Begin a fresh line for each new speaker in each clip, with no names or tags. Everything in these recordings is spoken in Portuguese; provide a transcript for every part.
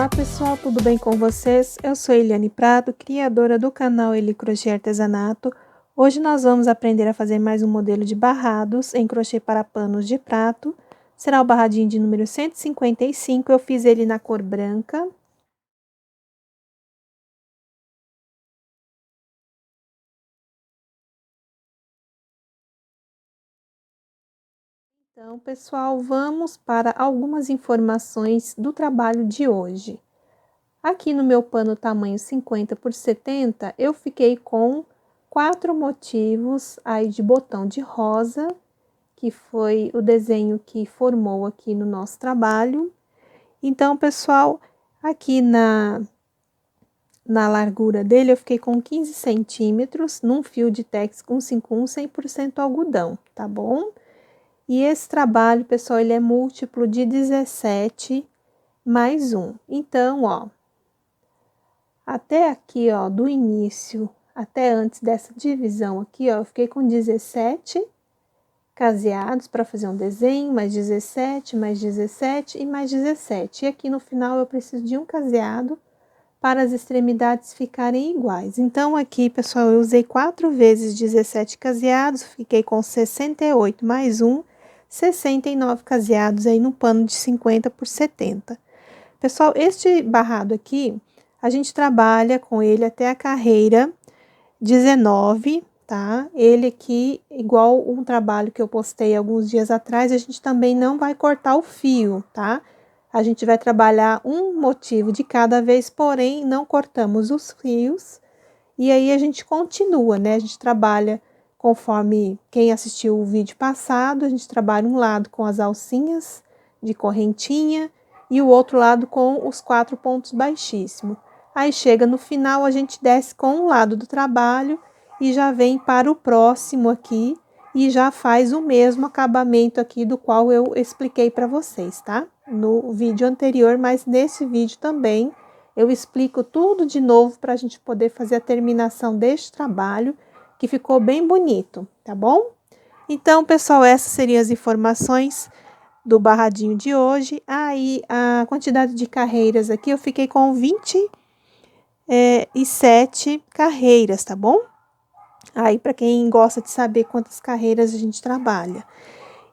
Olá pessoal, tudo bem com vocês? Eu sou Eliane Prado, criadora do canal Eli Crochê Artesanato. Hoje nós vamos aprender a fazer mais um modelo de barrados em crochê para panos de prato. Será o barradinho de número 155, eu fiz ele na cor branca. Então, pessoal, vamos para algumas informações do trabalho de hoje. Aqui no meu pano tamanho 50 por 70, eu fiquei com 4 motivos aí de botão de rosa, que foi o desenho que formou aqui no nosso trabalho. Então, pessoal, aqui na largura dele eu fiquei com 15 centímetros, num fio de tex com 51 100% algodão, tá bom? E esse trabalho, pessoal, ele é múltiplo de 17 mais 1. Então, ó, até aqui, ó, do início até antes dessa divisão aqui, ó, eu fiquei com 17 caseados para fazer um desenho, mais 17, mais 17 e mais 17. E aqui no final eu preciso de um caseado para as extremidades ficarem iguais. Então, aqui, pessoal, eu usei 4 vezes 17 caseados, fiquei com 68 mais 1, 69 caseados aí no pano de 50 por 70. Pessoal, este barrado aqui, a gente trabalha com ele até a carreira 19, tá? Ele aqui, igual um trabalho que eu postei alguns dias atrás, a gente também não vai cortar o fio, tá? A gente vai trabalhar um motivo de cada vez, porém, não cortamos os fios. E aí, a gente continua, né? A gente trabalha conforme quem assistiu o vídeo passado, a gente trabalha um lado com as alcinhas de correntinha e o outro lado com os 4 pontos baixíssimos. Aí, chega no final, a gente desce com um lado do trabalho e já vem para o próximo aqui e já faz o mesmo acabamento aqui do qual eu expliquei para vocês, tá? No vídeo anterior, mas nesse vídeo também eu explico tudo de novo para a gente poder fazer a terminação deste trabalho, que ficou bem bonito, tá bom? Então, pessoal, essas seriam as informações do barradinho de hoje. Aí, a quantidade de carreiras aqui, eu fiquei com 27 carreiras, tá bom? Aí, para quem gosta de saber quantas carreiras a gente trabalha.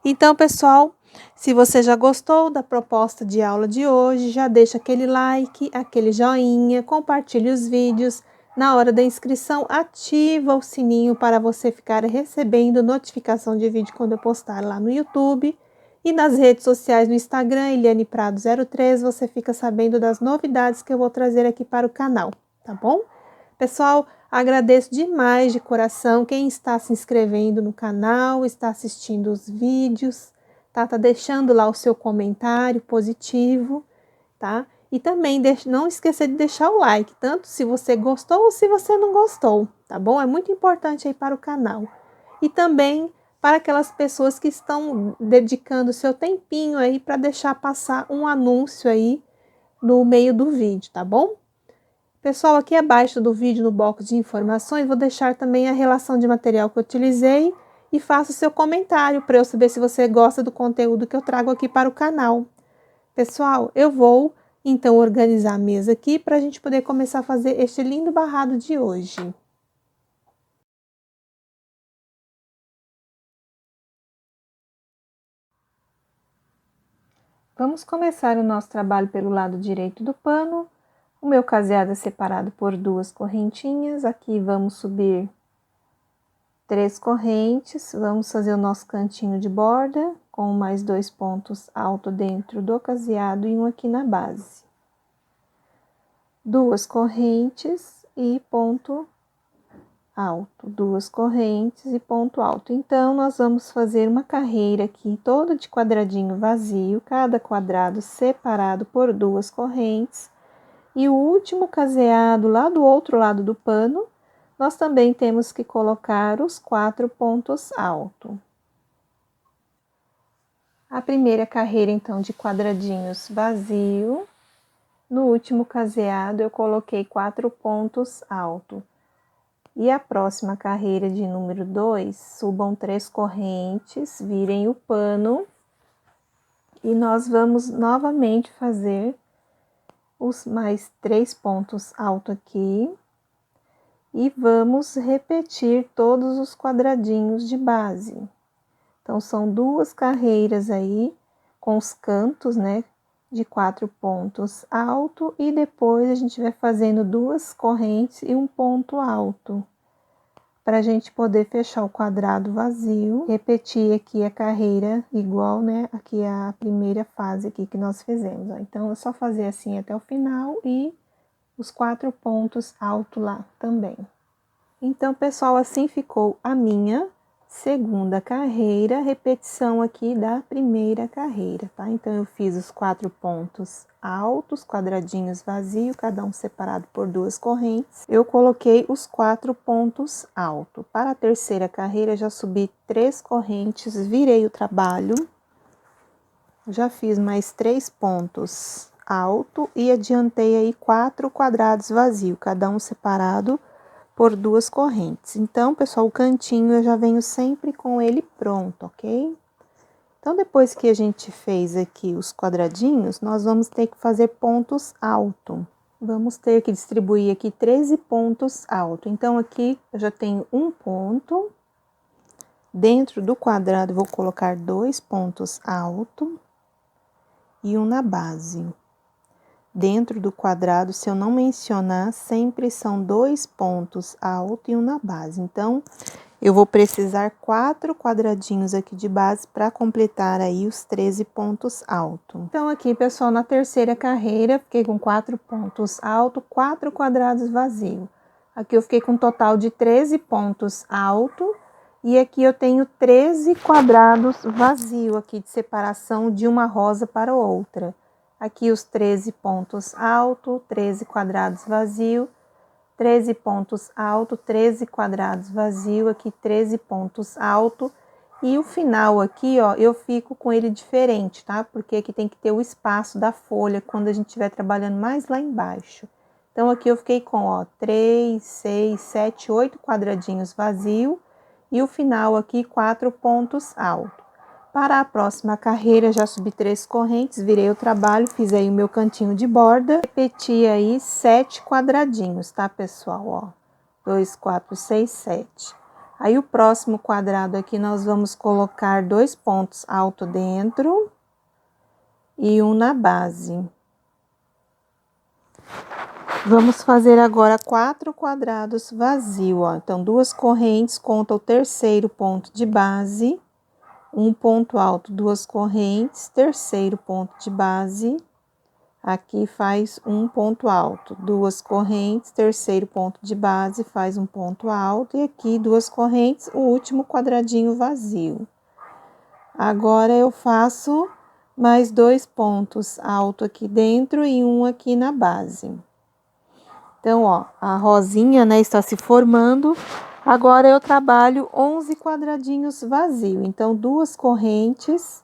Então, pessoal, se você já gostou da proposta de aula de hoje, já deixa aquele like, aquele joinha, compartilhe os vídeos. Na hora da inscrição, ativa o sininho para você ficar recebendo notificação de vídeo quando eu postar lá no YouTube. E nas redes sociais, no Instagram, Eliane Prado 03, você fica sabendo das novidades que eu vou trazer aqui para o canal, tá bom? Pessoal, agradeço demais de coração quem está se inscrevendo no canal, está assistindo os vídeos, tá deixando lá o seu comentário positivo, tá? E também não esquecer de deixar o like, tanto se você gostou ou se você não gostou, tá bom? É muito importante aí para o canal. E também para aquelas pessoas que estão dedicando seu tempinho aí para deixar passar um anúncio aí no meio do vídeo, tá bom? Pessoal, aqui abaixo do vídeo, no box de informações, vou deixar também a relação de material que eu utilizei e faça o seu comentário para eu saber se você gosta do conteúdo que eu trago aqui para o canal. Pessoal, eu vou então organizar a mesa aqui para a gente poder começar a fazer este lindo barrado de hoje. Vamos começar o nosso trabalho pelo lado direito do pano. O meu caseado é separado por 2 correntinhas. Aqui vamos subir 3 correntes, vamos fazer o nosso cantinho de borda, com mais 2 pontos altos dentro do caseado e um aqui na base. 2 correntes e ponto alto, 2 correntes e ponto alto. Então, nós vamos fazer uma carreira aqui toda de quadradinho vazio, cada quadrado separado por 2 correntes. E o último caseado lá do outro lado do pano, nós também temos que colocar os 4 pontos altos. A primeira carreira, então, de quadradinhos vazio. No último caseado, eu coloquei 4 pontos altos. E a próxima carreira de número 2, subam 3 correntes, virem o pano. E nós vamos novamente fazer os mais 3 pontos altos aqui. E vamos repetir todos os quadradinhos de base. Então, são 2 carreiras aí, com os cantos, né, de 4 pontos alto, e depois a gente vai fazendo 2 correntes e um ponto alto, para a gente poder fechar o quadrado vazio, repetir aqui a carreira igual, né, aqui a primeira fase aqui que nós fizemos, ó. Então, é só fazer assim até o final e os 4 pontos alto lá também. Então, pessoal, assim ficou a minha segunda carreira, repetição aqui da primeira carreira, tá? Então, eu fiz os 4 pontos altos, quadradinhos vazios, cada um separado por 2 correntes. Eu coloquei os 4 pontos altos. Para a terceira carreira, já subi 3 correntes, virei o trabalho. Já fiz mais 3 pontos alto e adiantei aí 4 quadrados vazios, cada um separado por 2 correntes. Então, pessoal, o cantinho eu já venho sempre com ele pronto, ok? Então, depois que a gente fez aqui os quadradinhos, nós vamos ter que fazer pontos altos. Vamos ter que distribuir aqui 13 pontos altos. Então, aqui eu já tenho um ponto. Dentro do quadrado, vou colocar 2 pontos altos e um na base. Dentro do quadrado, se eu não mencionar, sempre são 2 pontos altos e um na base. Então, eu vou precisar 4 quadradinhos aqui de base para completar aí os 13 pontos altos. Então, aqui, pessoal, na terceira carreira, fiquei com 4 pontos altos, 4 quadrados vazios. Aqui eu fiquei com um total de 13 pontos altos e aqui eu tenho 13 quadrados vazios aqui de separação de uma rosa para outra. Aqui os 13 pontos altos, 13 quadrados vazio, 13 pontos altos, 13 quadrados vazio, aqui 13 pontos altos. E o final aqui, ó, eu fico com ele diferente, tá? Porque aqui tem que ter o espaço da folha quando a gente estiver trabalhando mais lá embaixo. Então, aqui eu fiquei com, ó, 3, 6, 7, 8 quadradinhos vazio e o final aqui 4 pontos altos. Para a próxima carreira, já subi 3 correntes, virei o trabalho, fiz aí o meu cantinho de borda, repeti aí 7 quadradinhos, tá, pessoal? Ó, 2, 4, 6, 7. Aí, o próximo quadrado aqui, nós vamos colocar 2 pontos alto dentro e um na base. Vamos fazer agora 4 quadrados vazios, ó. Então, 2 correntes, conta o terceiro ponto de base. Um ponto alto, 2 correntes, terceiro ponto de base, aqui faz um ponto alto, 2 correntes, terceiro ponto de base, faz um ponto alto, e aqui 2 correntes, o último quadradinho vazio. Agora, eu faço mais 2 pontos alto aqui dentro e um aqui na base. Então, ó, a rosinha, né, está se formando. Agora, eu trabalho 11 quadradinhos vazios. Então, 2 correntes,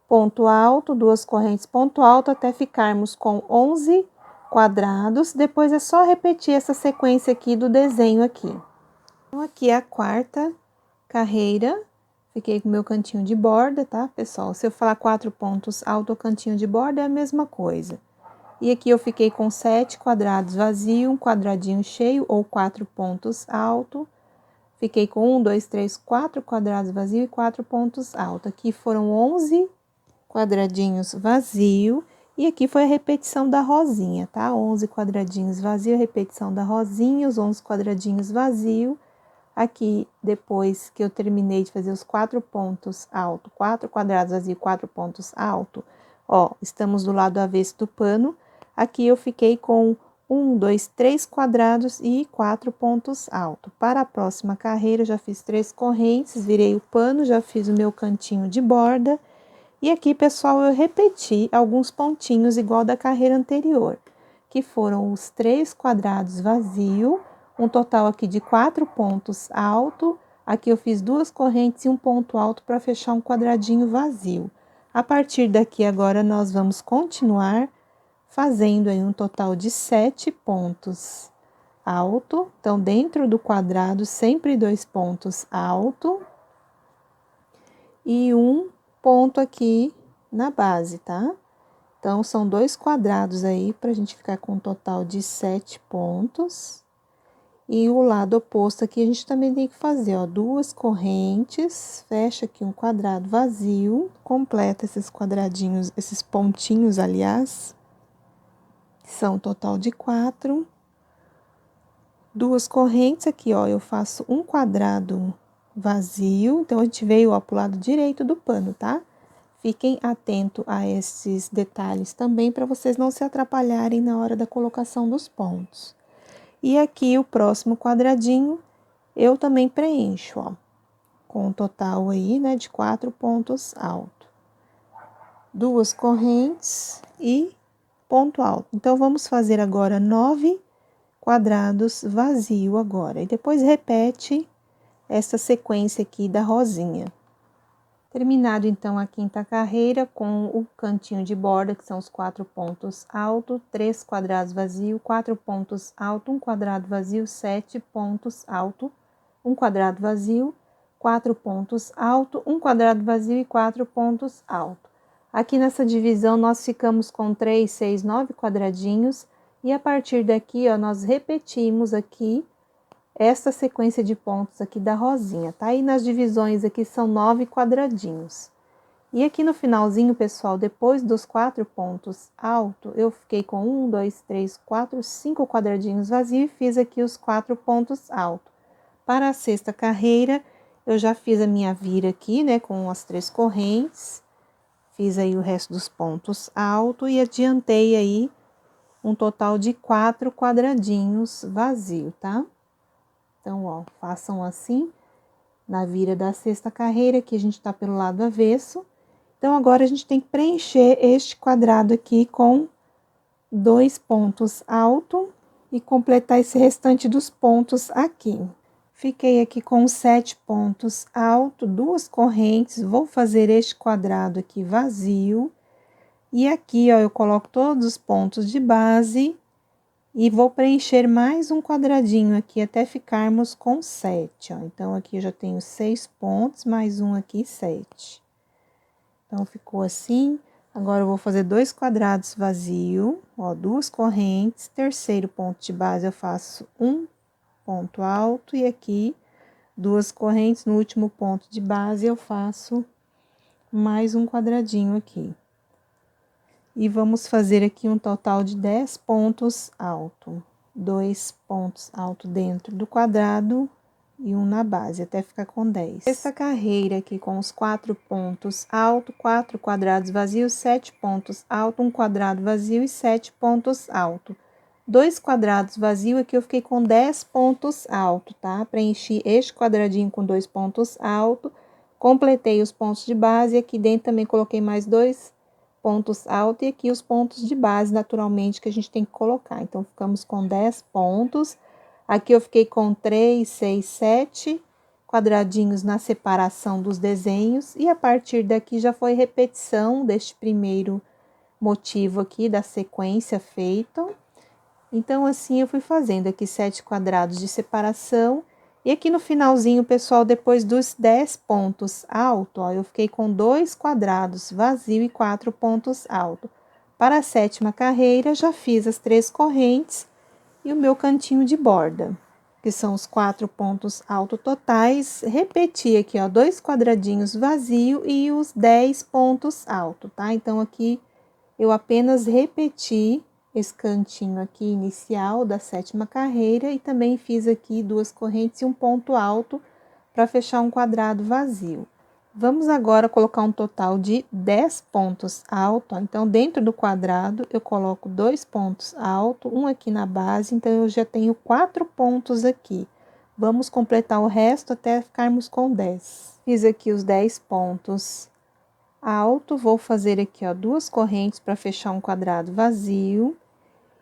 ponto alto, 2 correntes, ponto alto, até ficarmos com 11 quadrados. Depois, é só repetir essa sequência aqui do desenho aqui. Então, aqui é a quarta carreira. Fiquei com o meu cantinho de borda, tá, pessoal? Se eu falar 4 pontos alto ou cantinho de borda, é a mesma coisa. E aqui eu fiquei com 7 quadrados vazios, um quadradinho cheio ou 4 pontos altos. Fiquei com 1, 2, 3, 4 quadrados vazios e 4 pontos altos. Aqui foram 11 quadradinhos vazios. E aqui foi a repetição da rosinha, tá? 11 quadradinhos vazios, repetição da rosinha, os 11 quadradinhos vazios. Aqui, depois que eu terminei de fazer os 4 pontos altos, 4 quadrados vazios, 4 pontos altos, ó, estamos do lado avesso do pano. Aqui eu fiquei com 1, 2, 3 quadrados e 4 pontos altos. Para a próxima carreira, já fiz 3 correntes, virei o pano, já fiz o meu cantinho de borda. E aqui, pessoal, eu repeti alguns pontinhos igual da carreira anterior, que foram os 3 quadrados vazios, um total aqui de 4 pontos altos. Aqui eu fiz 2 correntes e um ponto alto para fechar um quadradinho vazio. A partir daqui, agora, nós vamos continuar fazendo aí um total de 7 pontos alto. Então, dentro do quadrado, sempre 2 pontos alto e um ponto aqui na base, tá? Então, são 2 quadrados aí, pra gente ficar com um total de 7 pontos. E o lado oposto aqui, a gente também tem que fazer, ó, 2 correntes, fecha aqui um quadrado vazio, completa esses quadradinhos, esses pontinhos, aliás, que são um total de 4. 2 correntes aqui, ó, eu faço um quadrado vazio, então, a gente veio, ó, pro lado direito do pano, tá? Fiquem atentos a esses detalhes também, para vocês não se atrapalharem na hora da colocação dos pontos. E aqui, o próximo quadradinho, eu também preencho, ó, com um total aí, né, de 4 pontos altos. 2 correntes e ponto alto. Então, vamos fazer agora 9 quadrados vazio agora. E depois repete essa sequência aqui da rosinha. Terminado, então, a 5ª carreira com o cantinho de borda, que são os 4 pontos altos, 3 quadrados vazio, 4 pontos altos, 1 quadrado vazio, 7 pontos altos, 1 quadrado vazio, 4 pontos altos, 1 quadrado vazio e 4 pontos altos. Aqui nessa divisão, nós ficamos com 3, 6, 9 quadradinhos, e a partir daqui, ó, nós repetimos aqui essa sequência de pontos aqui da rosinha, tá? E nas divisões aqui são 9 quadradinhos. E aqui no finalzinho, pessoal, depois dos 4 pontos altos, eu fiquei com 1, 2, 3, 4, 5 quadradinhos vazios e fiz aqui os 4 pontos altos. Para a 6ª carreira, eu já fiz a minha vira aqui, né, com as 3 correntes. Fiz aí o resto dos pontos altos e adiantei aí um total de 4 quadradinhos vazios, tá? Então, ó, façam assim, na vira da 6ª carreira, que a gente tá pelo lado avesso. Então, agora a gente tem que preencher este quadrado aqui com 2 pontos altos e completar esse restante dos pontos aqui. Fiquei aqui com 7 pontos altos, 2 correntes, vou fazer este quadrado aqui vazio. E aqui, ó, eu coloco todos os pontos de base. E vou preencher mais um quadradinho aqui, até ficarmos com 7, ó. Então, aqui eu já tenho 6 pontos, mais um aqui, 7. Então, ficou assim. Agora, eu vou fazer 2 quadrados vazio, ó, 2 correntes. Terceiro ponto de base, eu faço um ponto alto. E aqui, 2 correntes. No último ponto de base, eu faço mais um quadradinho aqui. E vamos fazer aqui um total de 10 pontos altos. 2 pontos altos dentro do quadrado e um na base, até ficar com 10. Essa carreira aqui com os 4 pontos altos, 4 quadrados vazios, 7 pontos altos, 1 quadrado vazio e 7 pontos altos. 2 quadrados vazios, aqui eu fiquei com 10 pontos altos, tá? Preenchi este quadradinho com 2 pontos altos, completei os pontos de base, e aqui dentro também coloquei mais 2 pontos altos e aqui os pontos de base, naturalmente, que a gente tem que colocar. Então, ficamos com 10 pontos. Aqui eu fiquei com 3, 6, 7 quadradinhos na separação dos desenhos. E a partir daqui já foi repetição deste primeiro motivo aqui, da sequência feita. Então, assim, eu fui fazendo aqui 7 quadrados de separação. E aqui no finalzinho, pessoal, depois dos 10 pontos altos, ó, eu fiquei com 2 quadrados vazio e 4 pontos altos. Para a 7ª carreira, já fiz as 3 correntes e o meu cantinho de borda, que são os 4 pontos altos totais. Repeti aqui, ó, 2 quadradinhos vazio e os 10 pontos altos, tá? Então, aqui eu apenas repeti esse cantinho aqui inicial da 7ª carreira e também fiz aqui 2 correntes e um ponto alto para fechar um quadrado vazio. Vamos agora colocar um total de 10 pontos altos. Então, dentro do quadrado, eu coloco 2 pontos altos, um aqui na base, então eu já tenho 4 pontos aqui. Vamos completar o resto até ficarmos com 10. Fiz aqui os 10 pontos alto, vou fazer aqui, ó, 2 correntes para fechar um quadrado vazio.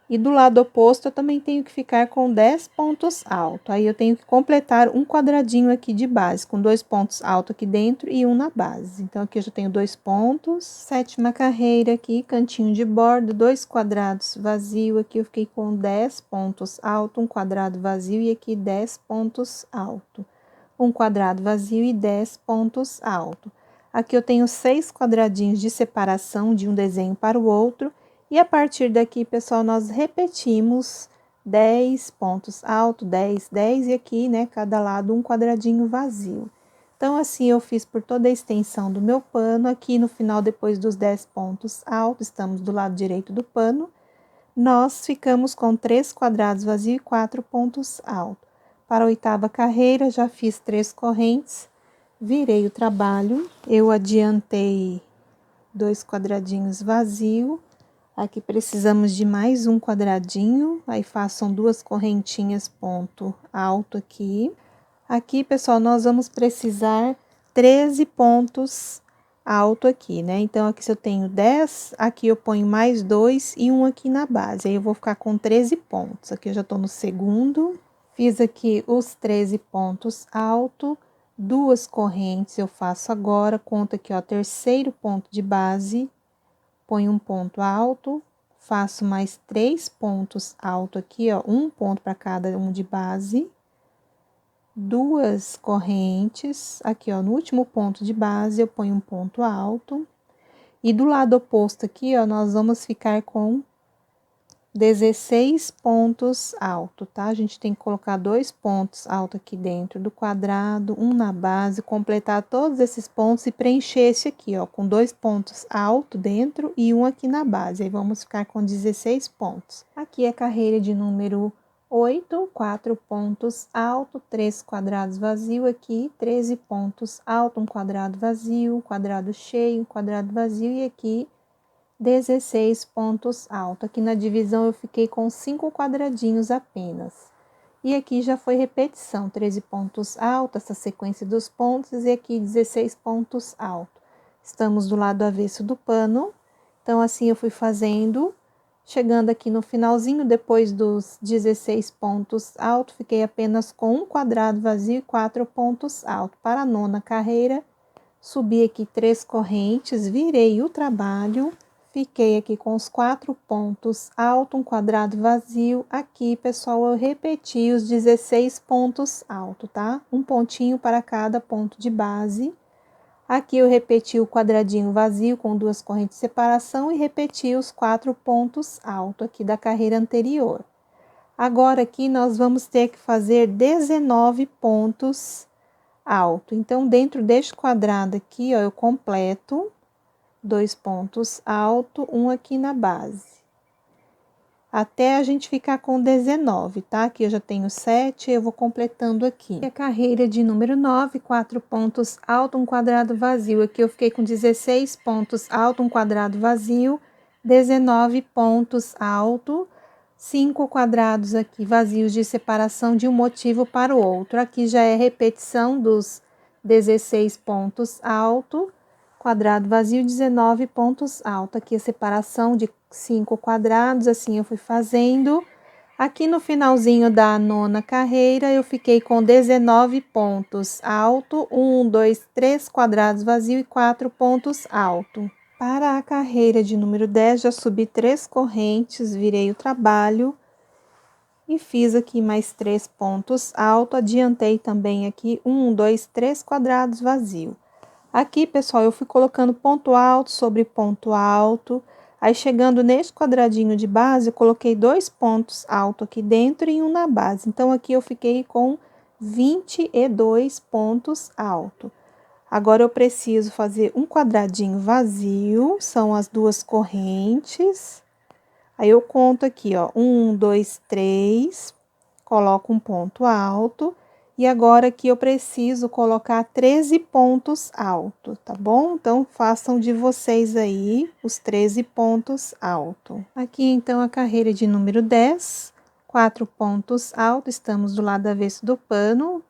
E do lado oposto, eu também tenho que ficar com 10 pontos altos. Aí, eu tenho que completar um quadradinho aqui de base, com 2 pontos altos aqui dentro e um na base. Então, aqui eu já tenho 2 pontos. 7ª carreira aqui, cantinho de borda, 2 quadrados vazio. Aqui eu fiquei com 10 pontos altos, um quadrado vazio e aqui 10 pontos altos. Um quadrado vazio e 10 pontos altos. Aqui eu tenho 6 quadradinhos de separação de um desenho para o outro. E a partir daqui, pessoal, nós repetimos 10 pontos altos, 10, 10 e aqui, né, cada lado um quadradinho vazio. Então, assim eu fiz por toda a extensão do meu pano. Aqui no final, depois dos 10 pontos altos, estamos do lado direito do pano, nós ficamos com 3 quadrados vazios e 4 pontos altos. Para a 8ª carreira, já fiz 3 correntes, virei o trabalho, eu adiantei 2 quadradinhos vazios. Aqui precisamos de mais um quadradinho, aí façam 2 correntinhas ponto alto aqui. Aqui, pessoal, nós vamos precisar 13 pontos alto aqui, né? Então, aqui se eu tenho 10, aqui eu ponho mais 2 e um aqui na base. Aí, eu vou ficar com 13 pontos. Aqui eu já tô no segundo. Fiz aqui os 13 pontos alto, 2 correntes eu faço agora. Conto aqui, ó, terceiro ponto de base, ponho um ponto alto, faço mais 3 pontos alto aqui, ó, um ponto para cada um de base. 2 correntes, aqui ó, no último ponto de base eu ponho um ponto alto. E do lado oposto aqui, ó, nós vamos ficar com 16 pontos altos, tá? A gente tem que colocar 2 pontos altos aqui dentro do quadrado, um na base, completar todos esses pontos e preencher esse aqui, ó, com 2 pontos altos dentro e um aqui na base. Aí, vamos ficar com 16 pontos. Aqui é a carreira de número 8, 4 pontos alto, 3 quadrados vazio aqui, 13 pontos alto, um quadrado vazio, quadrado cheio, quadrado vazio e aqui 16 pontos alto. Aqui na divisão eu fiquei com 5 quadradinhos apenas. E aqui já foi repetição, 13 pontos alto, essa sequência dos pontos, e aqui 16 pontos alto. Estamos do lado avesso do pano, então assim eu fui fazendo. Chegando aqui no finalzinho, depois dos 16 pontos altos, fiquei apenas com um quadrado vazio e 4 pontos altos. Para a 9ª carreira, subi aqui 3 correntes, virei o trabalho, fiquei aqui com os 4 pontos altos, um quadrado vazio. Aqui, pessoal, eu repeti os 16 pontos altos, tá? Um pontinho para cada ponto de base. Aqui eu repeti o quadradinho vazio com 2 correntes de separação e repeti os 4 pontos altos aqui da carreira anterior. Agora aqui nós vamos ter que fazer 19 pontos altos. Então, dentro deste quadrado aqui, ó, eu completo 2 pontos altos, um aqui na base. Até a gente ficar com 19, tá? Aqui eu já tenho 7, eu vou completando aqui. E a carreira de número 9, 4 pontos alto, um quadrado vazio. Aqui eu fiquei com 16 pontos alto, um quadrado vazio, 19 pontos alto, 5 quadrados aqui vazios de separação de um motivo para o outro. Aqui já é repetição dos 16 pontos alto, quadrado vazio, 19 pontos alto. Aqui a separação de 5 quadrados, assim eu fui fazendo. Aqui no finalzinho da 9ª carreira, eu fiquei com 19 pontos alto, 1, 2, 3 quadrados vazio e 4 pontos alto. Para a carreira de número 10, já subi 3 correntes, virei o trabalho e fiz aqui mais 3 pontos alto, adiantei também aqui 1, 2, 3 quadrados vazio. Aqui, pessoal, eu fui colocando ponto alto sobre ponto alto. Aí, chegando nesse quadradinho de base, eu coloquei 2 pontos altos aqui dentro e um na base. Então, aqui eu fiquei com 22 pontos altos. Agora, eu preciso fazer um quadradinho vazio, são as 2 correntes. Aí, eu conto aqui, ó, 1, 2, 3, coloco um ponto alto. E agora aqui eu preciso colocar 13 pontos altos, tá bom? Então, façam de vocês aí os 13 pontos altos. Aqui, então, a carreira de número 10, 4 pontos altos, estamos do lado avesso do pano,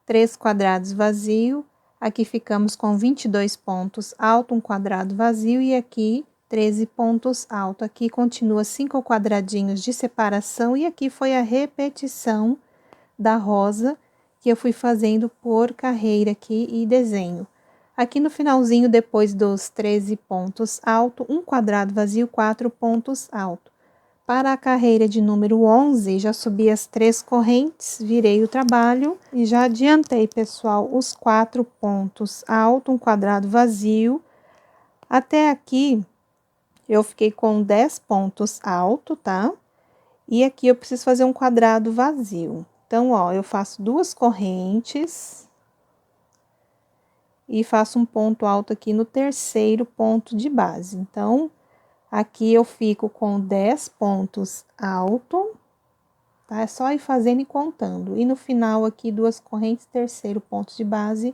3 quadrados vazio. Aqui ficamos com 22 pontos altos, um quadrado vazio e aqui 13 pontos altos. Aqui continua 5 quadradinhos de separação e aqui foi a repetição da rosa que eu fui fazendo por carreira aqui e desenho. Aqui no finalzinho, depois dos 13 pontos alto, um quadrado vazio, 4 pontos alto. Para a carreira de número 11, já subi as 3 correntes, virei o trabalho e já adiantei, pessoal, os 4 pontos alto, um quadrado vazio. Até aqui, eu fiquei com 10 pontos alto, tá? E aqui eu preciso fazer um quadrado vazio. Então, ó, eu faço 2 correntes e faço um ponto alto aqui no terceiro ponto de base. Então, aqui eu fico com 10 pontos alto, tá? É só ir fazendo e contando. E no final aqui, 2 correntes, terceiro ponto de base,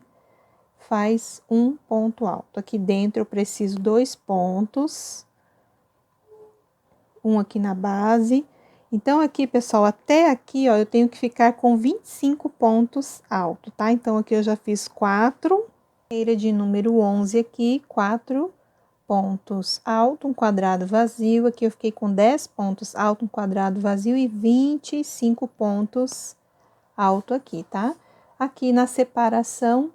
faz um ponto alto. Aqui dentro eu preciso 2 pontos, um aqui na base. Então, aqui, pessoal, até aqui, ó, eu tenho que ficar com 25 pontos alto, tá? Então, aqui eu já fiz 4, carreira de número 11 aqui, 4 pontos alto, um quadrado vazio. Aqui eu fiquei com 10 pontos alto, um quadrado vazio e 25 pontos alto aqui, tá? Aqui na separação,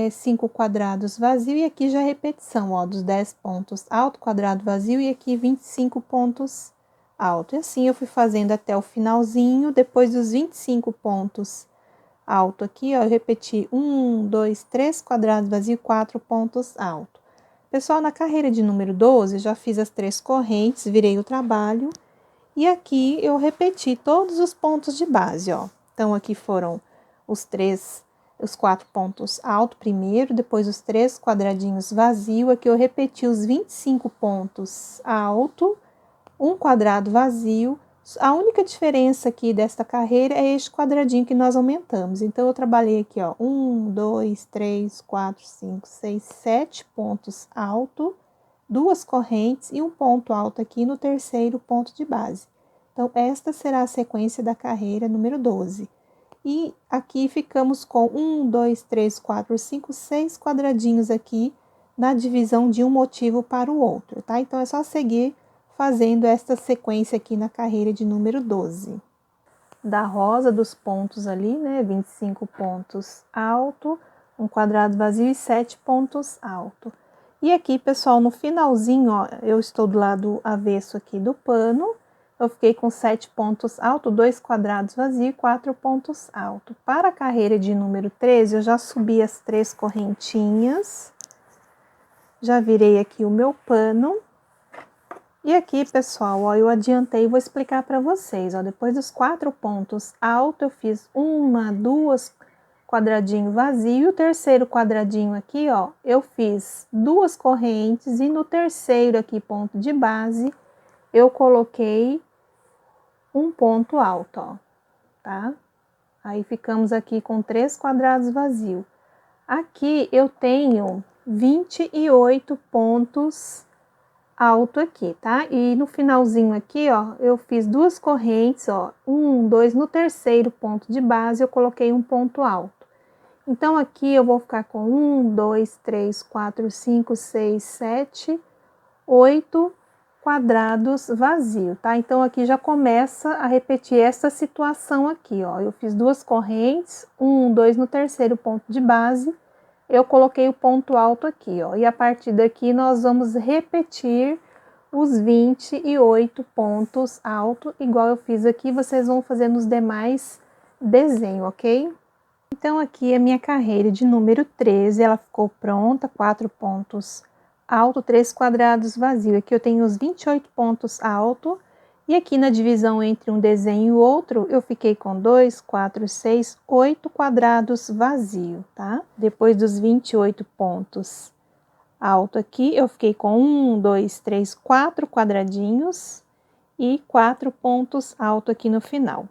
5 quadrados vazio e aqui já a repetição, ó, dos 10 pontos alto, quadrado vazio e aqui 25 pontos alto. E assim eu fui fazendo até o finalzinho. Depois dos 25 pontos alto aqui, ó, eu repeti 1, 2, 3 quadrados vazio, 4 pontos alto. Pessoal, na carreira de número 12, já fiz as 3 correntes, virei o trabalho e aqui eu repeti todos os pontos de base, ó. Então, aqui foram os 4 pontos alto primeiro, depois os 3 quadradinhos vazio. Aqui eu repeti os 25 pontos alto, um quadrado vazio. A única diferença aqui desta carreira é este quadradinho que nós aumentamos. Então, eu trabalhei aqui, ó, 1, 2, 3, 4, 5, 6, 7 pontos alto, 2 correntes e um ponto alto aqui no terceiro ponto de base. Então, esta será a sequência da carreira número 12. E aqui ficamos com 1, 2, 3, 4, 5, 6 quadradinhos aqui na divisão de um motivo para o outro, tá? Então, é só seguir fazendo esta sequência aqui na carreira de número 12. Da rosa dos pontos ali, né? 25 pontos alto, um quadrado vazio e 7 pontos alto. E aqui, pessoal, no finalzinho, ó, eu estou do lado avesso aqui do pano. Eu fiquei com 7 pontos alto, 2 quadrados vazio e 4 pontos alto. Para a carreira de número 13, eu já subi as 3 correntinhas. Já virei aqui o meu pano. E aqui, pessoal, ó, eu adiantei e vou explicar para vocês, ó. Depois dos 4 pontos alto, eu fiz 1, 2 quadradinho vazio. E o terceiro quadradinho aqui, ó, eu fiz 2 correntes e no terceiro aqui, ponto de base, eu coloquei um ponto alto, ó, tá? Aí, ficamos aqui com 3 quadrados vazios. Aqui, eu tenho 28 pontos alto aqui, tá? E no finalzinho aqui, ó, eu fiz 2 correntes, ó, 1, 2, no terceiro ponto de base, eu coloquei um ponto alto. Então, aqui eu vou ficar com 1, 2, 3, 4, 5, 6, 7, 8 quadrados vazio, tá? Então, aqui já começa a repetir essa situação aqui, ó. Eu fiz 2 correntes, 1, 2 no terceiro ponto de base, eu coloquei o ponto alto aqui, ó. E a partir daqui, nós vamos repetir os 28 pontos alto, igual eu fiz aqui, vocês vão fazer nos demais desenhos, ok? Então, aqui a minha carreira de número 13, ela ficou pronta, 4 pontos alto, 3 quadrados vazio. Aqui eu tenho os 28 pontos alto, e aqui na divisão entre um desenho e outro, eu fiquei com 2, 4, 6, 8 quadrados vazio, tá? Depois dos 28 pontos alto aqui, eu fiquei com 1, 2, 3, 4 quadradinhos e 4 pontos alto aqui no final.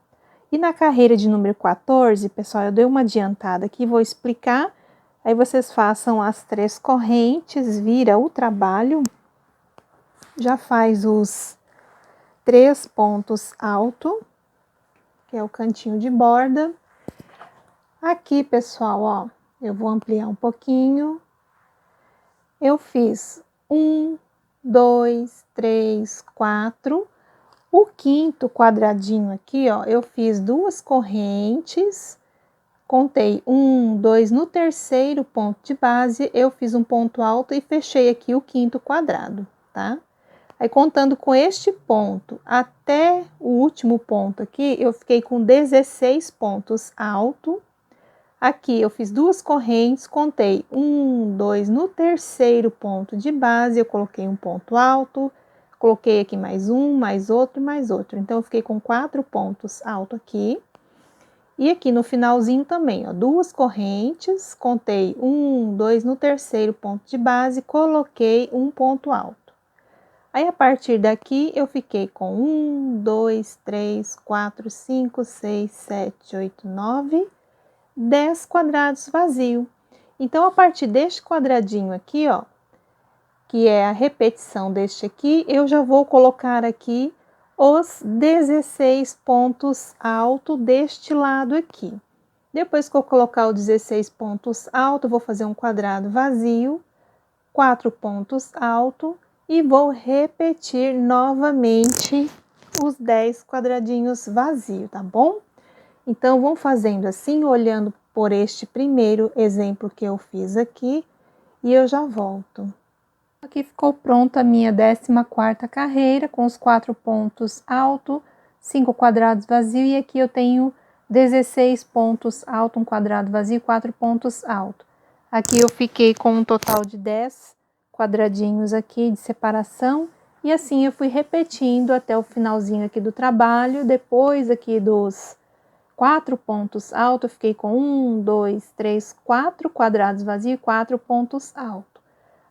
E na carreira de número 14, pessoal, eu dei uma adiantada aqui, vou explicar. Aí vocês façam as 3 correntes, vira o trabalho, já faz os 3 pontos alto, que é o cantinho de borda. Aqui, pessoal, ó, eu vou ampliar um pouquinho. Eu fiz 1, 2, 3, 4. O quinto quadradinho aqui, ó, eu fiz 2 correntes, contei 1, 2 no terceiro ponto de base, eu fiz um ponto alto e fechei aqui o quinto quadrado, tá? Aí, contando com este ponto até o último ponto aqui, eu fiquei com 16 pontos altos. Aqui eu fiz 2 correntes, contei 1, 2, no terceiro ponto de base, eu coloquei um ponto alto, coloquei aqui mais um, mais outro e mais outro. Então, eu fiquei com 4 pontos altos aqui. E aqui no finalzinho também, ó, 2 correntes, contei 1, 2 no terceiro ponto de base, coloquei um ponto alto. Aí, a partir daqui, eu fiquei com 1, 2, 3, 4, 5, 6, 7, 8, 9... 10 quadrados vazio. Então, a partir deste quadradinho aqui, ó, que é a repetição deste aqui, eu já vou colocar aqui os 16 pontos altos deste lado aqui. Depois que eu colocar os 16 pontos altos, eu vou fazer um quadrado vazio, 4 pontos altos, e vou repetir novamente os 10 quadradinhos vazios, tá bom? Então, vão fazendo assim, olhando por este primeiro exemplo que eu fiz aqui, e eu já volto. Aqui ficou pronta a minha 14ª carreira, com os 4 pontos altos, 5 quadrados vazios, e aqui eu tenho 16 pontos altos, um quadrado vazio, 4 pontos altos. Aqui eu fiquei com um total de 10 quadradinhos aqui de separação, e assim eu fui repetindo até o finalzinho aqui do trabalho. Depois aqui dos 4 pontos altos, eu fiquei com 1, 2, 3, 4 quadrados vazios e 4 pontos altos.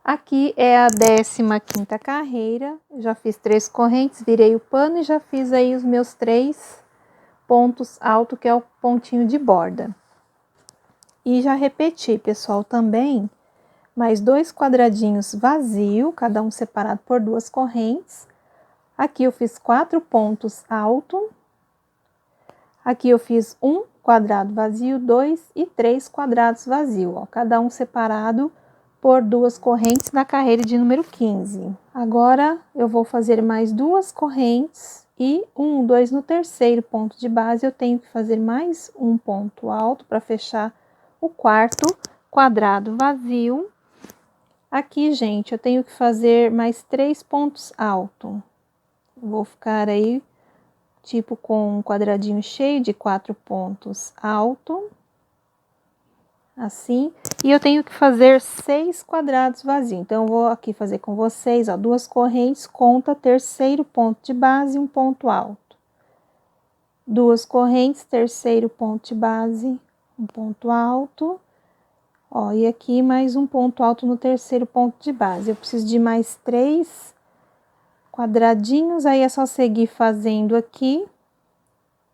Aqui é a 15ª carreira, já fiz 3 correntes, virei o pano e já fiz aí os meus 3 pontos altos, que é o pontinho de borda. E já repeti, pessoal, também mais 2 quadradinhos vazios, cada um separado por 2 correntes. Aqui eu fiz 4 pontos altos. Aqui eu fiz um quadrado vazio, 2 e 3 quadrados vazios, ó, cada um separado por 2 correntes na carreira de número 15. Agora, eu vou fazer mais 2 correntes e 1, 2 no terceiro ponto de base, eu tenho que fazer mais um ponto alto para fechar o quarto quadrado vazio. Aqui, gente, eu tenho que fazer mais 3 pontos altos. Vou ficar aí tipo com um quadradinho cheio de 4 pontos alto, assim, e eu tenho que fazer 6 quadrados vazios. Então, eu vou aqui fazer com vocês, ó, 2 correntes, conta terceiro ponto de base e um ponto alto. 2 correntes, terceiro ponto de base, um ponto alto, ó, e aqui mais um ponto alto no terceiro ponto de base. Eu preciso de mais 3 quadradinhos, aí é só seguir fazendo aqui.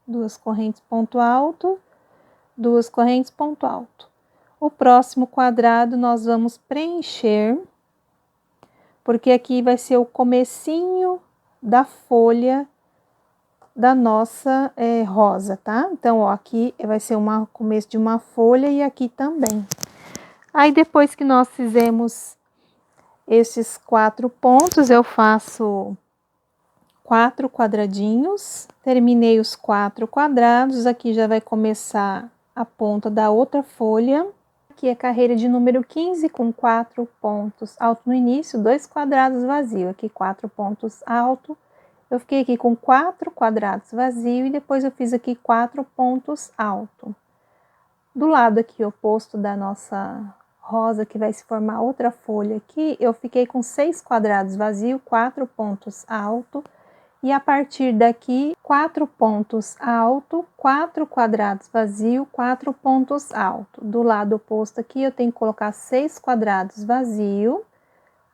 2 correntes, ponto alto, 2 correntes, ponto alto. O próximo quadrado nós vamos preencher, porque aqui vai ser o comecinho da folha da nossa rosa, tá? Então, ó, aqui vai ser o começo de uma folha e aqui também. Aí, depois que nós fizemos esses 4 pontos, eu faço 4 quadradinhos, terminei os 4 quadrados, aqui já vai começar a ponta da outra folha. Aqui é a carreira de número 15, com 4 pontos altos no início, 2 quadrados vazios, aqui 4 pontos altos. Eu fiquei aqui com 4 quadrados vazios e depois eu fiz aqui 4 pontos altos. Do lado aqui oposto da nossa rosa, que vai se formar outra folha aqui, eu fiquei com 6 quadrados vazios, 4 pontos altos. E a partir daqui, 4 pontos altos, 4 quadrados vazios, 4 pontos altos. Do lado oposto aqui, eu tenho que colocar 6 quadrados vazios.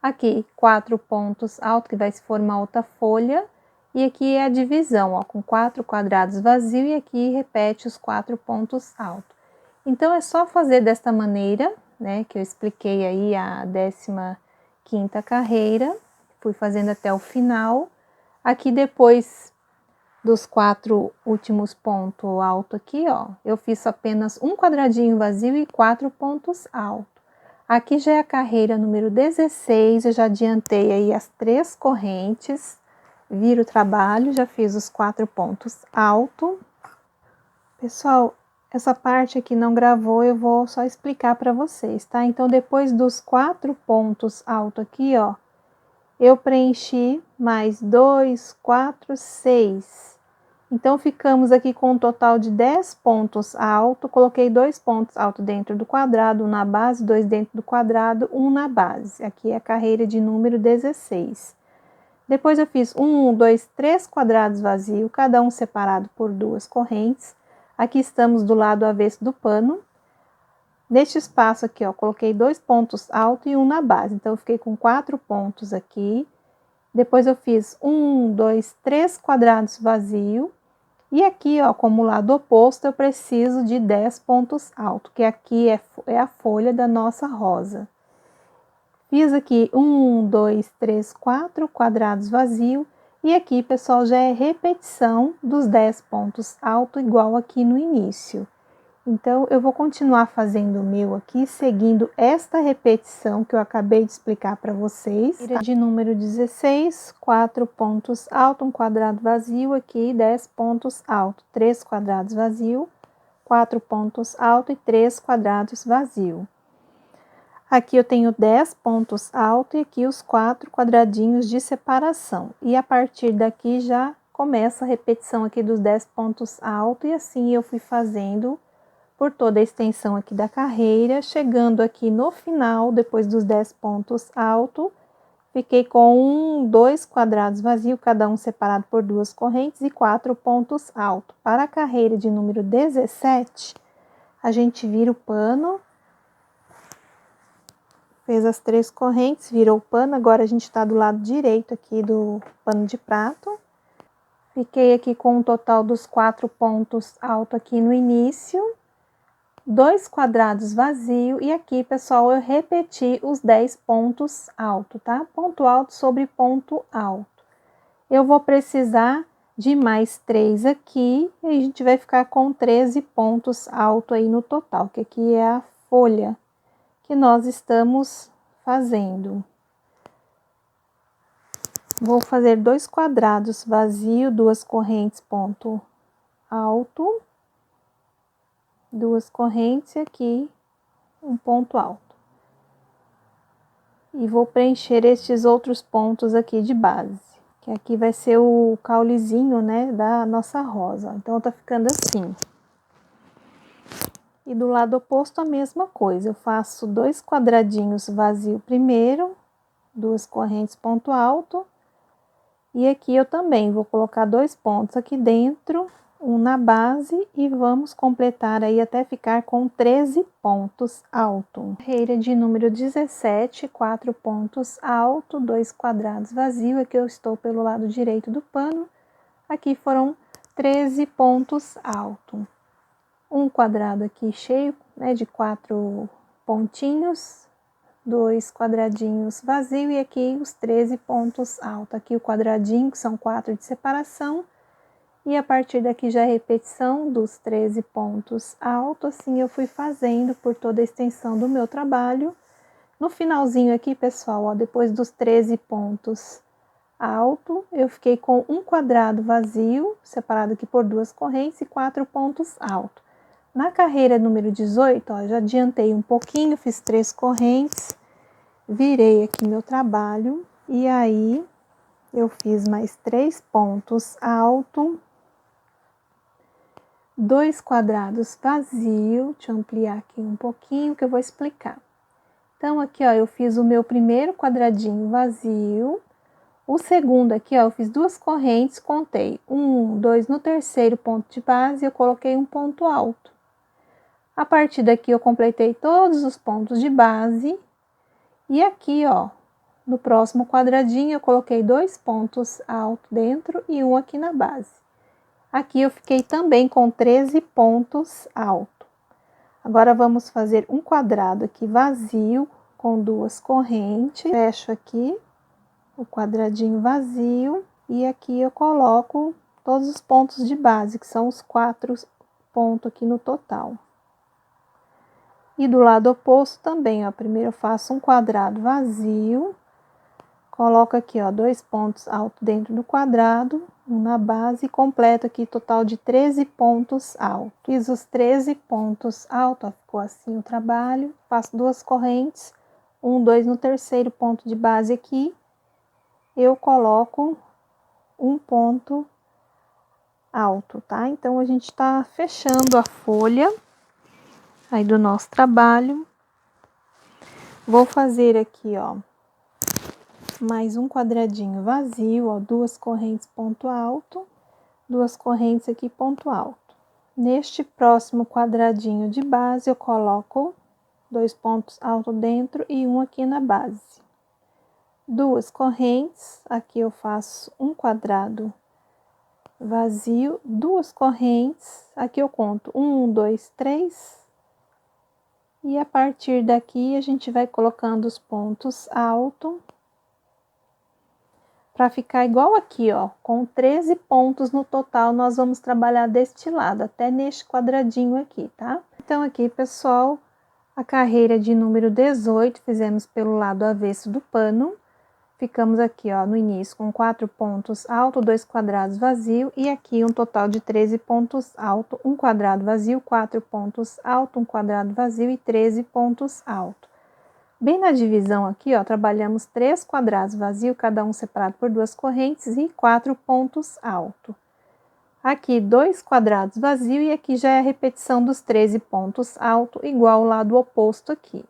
Aqui, 4 pontos altos, que vai se formar outra folha. E aqui é a divisão, ó, com 4 quadrados vazios, e aqui repete os 4 pontos altos. Então, é só fazer desta maneira, né, que eu expliquei aí a 15ª carreira. Fui fazendo até o final. Aqui, depois dos 4 últimos pontos altos aqui, ó, eu fiz apenas um quadradinho vazio e 4 pontos altos. Aqui já é a carreira número 16, eu já adiantei aí as 3 correntes, viro o trabalho, já fiz os 4 pontos altos. Pessoal, essa parte aqui não gravou, eu vou só explicar para vocês, tá? Então, depois dos 4 pontos altos aqui, ó, eu preenchi mais 2, 4, 6. Então, ficamos aqui com um total de 10 pontos altos. Coloquei 2 pontos altos dentro do quadrado, um na base, 2 dentro do quadrado, um na base. Aqui é a carreira de número 16. Depois eu fiz 1, 2, 3 quadrados vazios, cada um separado por 2 correntes. Aqui estamos do lado avesso do pano. Neste espaço aqui, ó, coloquei 2 pontos altos e um na base. Então, eu fiquei com 4 pontos aqui. Depois eu fiz 1, 2, 3 quadrados vazios. E aqui, ó, como lado oposto, eu preciso de 10 pontos altos, que aqui é a folha da nossa rosa. Fiz aqui 1, 2, 3, 4 quadrados vazios. E aqui, pessoal, já é repetição dos 10 pontos altos, igual aqui no início. Então, eu vou continuar fazendo o meu aqui, seguindo esta repetição que eu acabei de explicar para vocês. Carreira de número 16, 4 pontos altos, um quadrado vazio aqui, 10 pontos altos, 3 quadrados vazio, 4 pontos altos e 3 quadrados vazio. Aqui eu tenho 10 pontos altos e aqui os 4 quadradinhos de separação. E a partir daqui já começa a repetição aqui dos 10 pontos altos e assim eu fui fazendo por toda a extensão aqui da carreira, chegando aqui no final, depois dos 10 pontos altos, fiquei com 2 quadrados vazios, cada um separado por 2 correntes e 4 pontos altos. Para a carreira de número 17, a gente vira o pano, fez as 3 correntes, virou o pano, agora a gente está do lado direito aqui do pano de prato. Fiquei aqui com um total dos 4 pontos altos aqui no início. 2 quadrados vazios e aqui, pessoal, eu repeti os 10 pontos altos, tá? Ponto alto sobre ponto alto. Eu vou precisar de mais 3 aqui e a gente vai ficar com 13 pontos altos aí no total, que aqui é a folha que nós estamos fazendo. Vou fazer 2 quadrados vazios, 2 correntes ponto alto. 2 correntes e aqui um ponto alto. E vou preencher estes outros pontos aqui de base, que aqui vai ser o caulezinho, né, da nossa rosa. Então, tá ficando assim. E do lado oposto a mesma coisa, eu faço 2 quadradinhos vazios primeiro, 2 correntes ponto alto. E aqui eu também vou colocar 2 pontos aqui dentro, um na base e vamos completar aí até ficar com 13 pontos alto. Carreira de número 17, 4 pontos alto, 2 quadrados vazios, aqui eu estou pelo lado direito do pano, aqui foram 13 pontos alto. Um quadrado aqui cheio, né, de 4 pontinhos, 2 quadradinhos vazios e aqui os 13 pontos altos. Aqui o quadradinho, que são 4 de separação. E a partir daqui já a repetição dos 13 pontos altos, assim eu fui fazendo por toda a extensão do meu trabalho. No finalzinho aqui, pessoal, ó, depois dos 13 pontos altos, eu fiquei com um quadrado vazio, separado aqui por 2 correntes e 4 pontos altos. Na carreira número 18, ó, já adiantei um pouquinho, fiz 3 correntes, virei aqui meu trabalho e aí eu fiz mais 3 pontos altos. 2 quadrados vazios, deixa eu ampliar aqui um pouquinho que eu vou explicar. Então, aqui, ó, eu fiz o meu primeiro quadradinho vazio, o segundo aqui, ó, eu fiz 2 correntes, contei 1, 2, no terceiro ponto de base, eu coloquei um ponto alto. A partir daqui, eu completei todos os pontos de base, e aqui, ó, no próximo quadradinho, eu coloquei 2 pontos altos dentro e um aqui na base. Aqui eu fiquei também com 13 pontos altos. Agora, vamos fazer um quadrado aqui vazio, com 2 correntes. Fecho aqui o quadradinho vazio e aqui eu coloco todos os pontos de base, que são os 4 pontos aqui no total. E do lado oposto também, ó, primeiro eu faço um quadrado vazio, coloco aqui, ó, 2 pontos altos dentro do quadrado, um na base e completo aqui total de 13 pontos altos. Fiz os 13 pontos altos, ó, ficou assim o trabalho. Faço 2 correntes, 1, 2 no terceiro ponto de base aqui eu coloco um ponto alto, tá? Então, a gente tá fechando a folha aí do nosso trabalho. Vou fazer aqui, ó, mais um quadradinho vazio, ó, 2 correntes ponto alto, 2 correntes aqui ponto alto. Neste próximo quadradinho de base, eu coloco 2 pontos altos dentro e um aqui na base. 2 correntes, aqui eu faço um quadrado vazio, 2 correntes, aqui eu conto 1, 2, 3. E a partir daqui, a gente vai colocando os pontos altos para ficar igual aqui, ó, com 13 pontos no total, nós vamos trabalhar deste lado, até neste quadradinho aqui, tá? Então, aqui, pessoal, a carreira de número 18, fizemos pelo lado avesso do pano, ficamos aqui, ó, no início com 4 pontos alto, 2 quadrados vazio, e aqui um total de 13 pontos alto, 1 quadrado vazio, 4 pontos alto, 1 quadrado vazio e 13 pontos alto. Bem na divisão aqui, ó, trabalhamos 3 quadrados vazios, cada um separado por 2 correntes e 4 pontos altos. Aqui, 2 quadrados vazios e aqui já é a repetição dos 13 pontos altos, igual ao lado oposto aqui.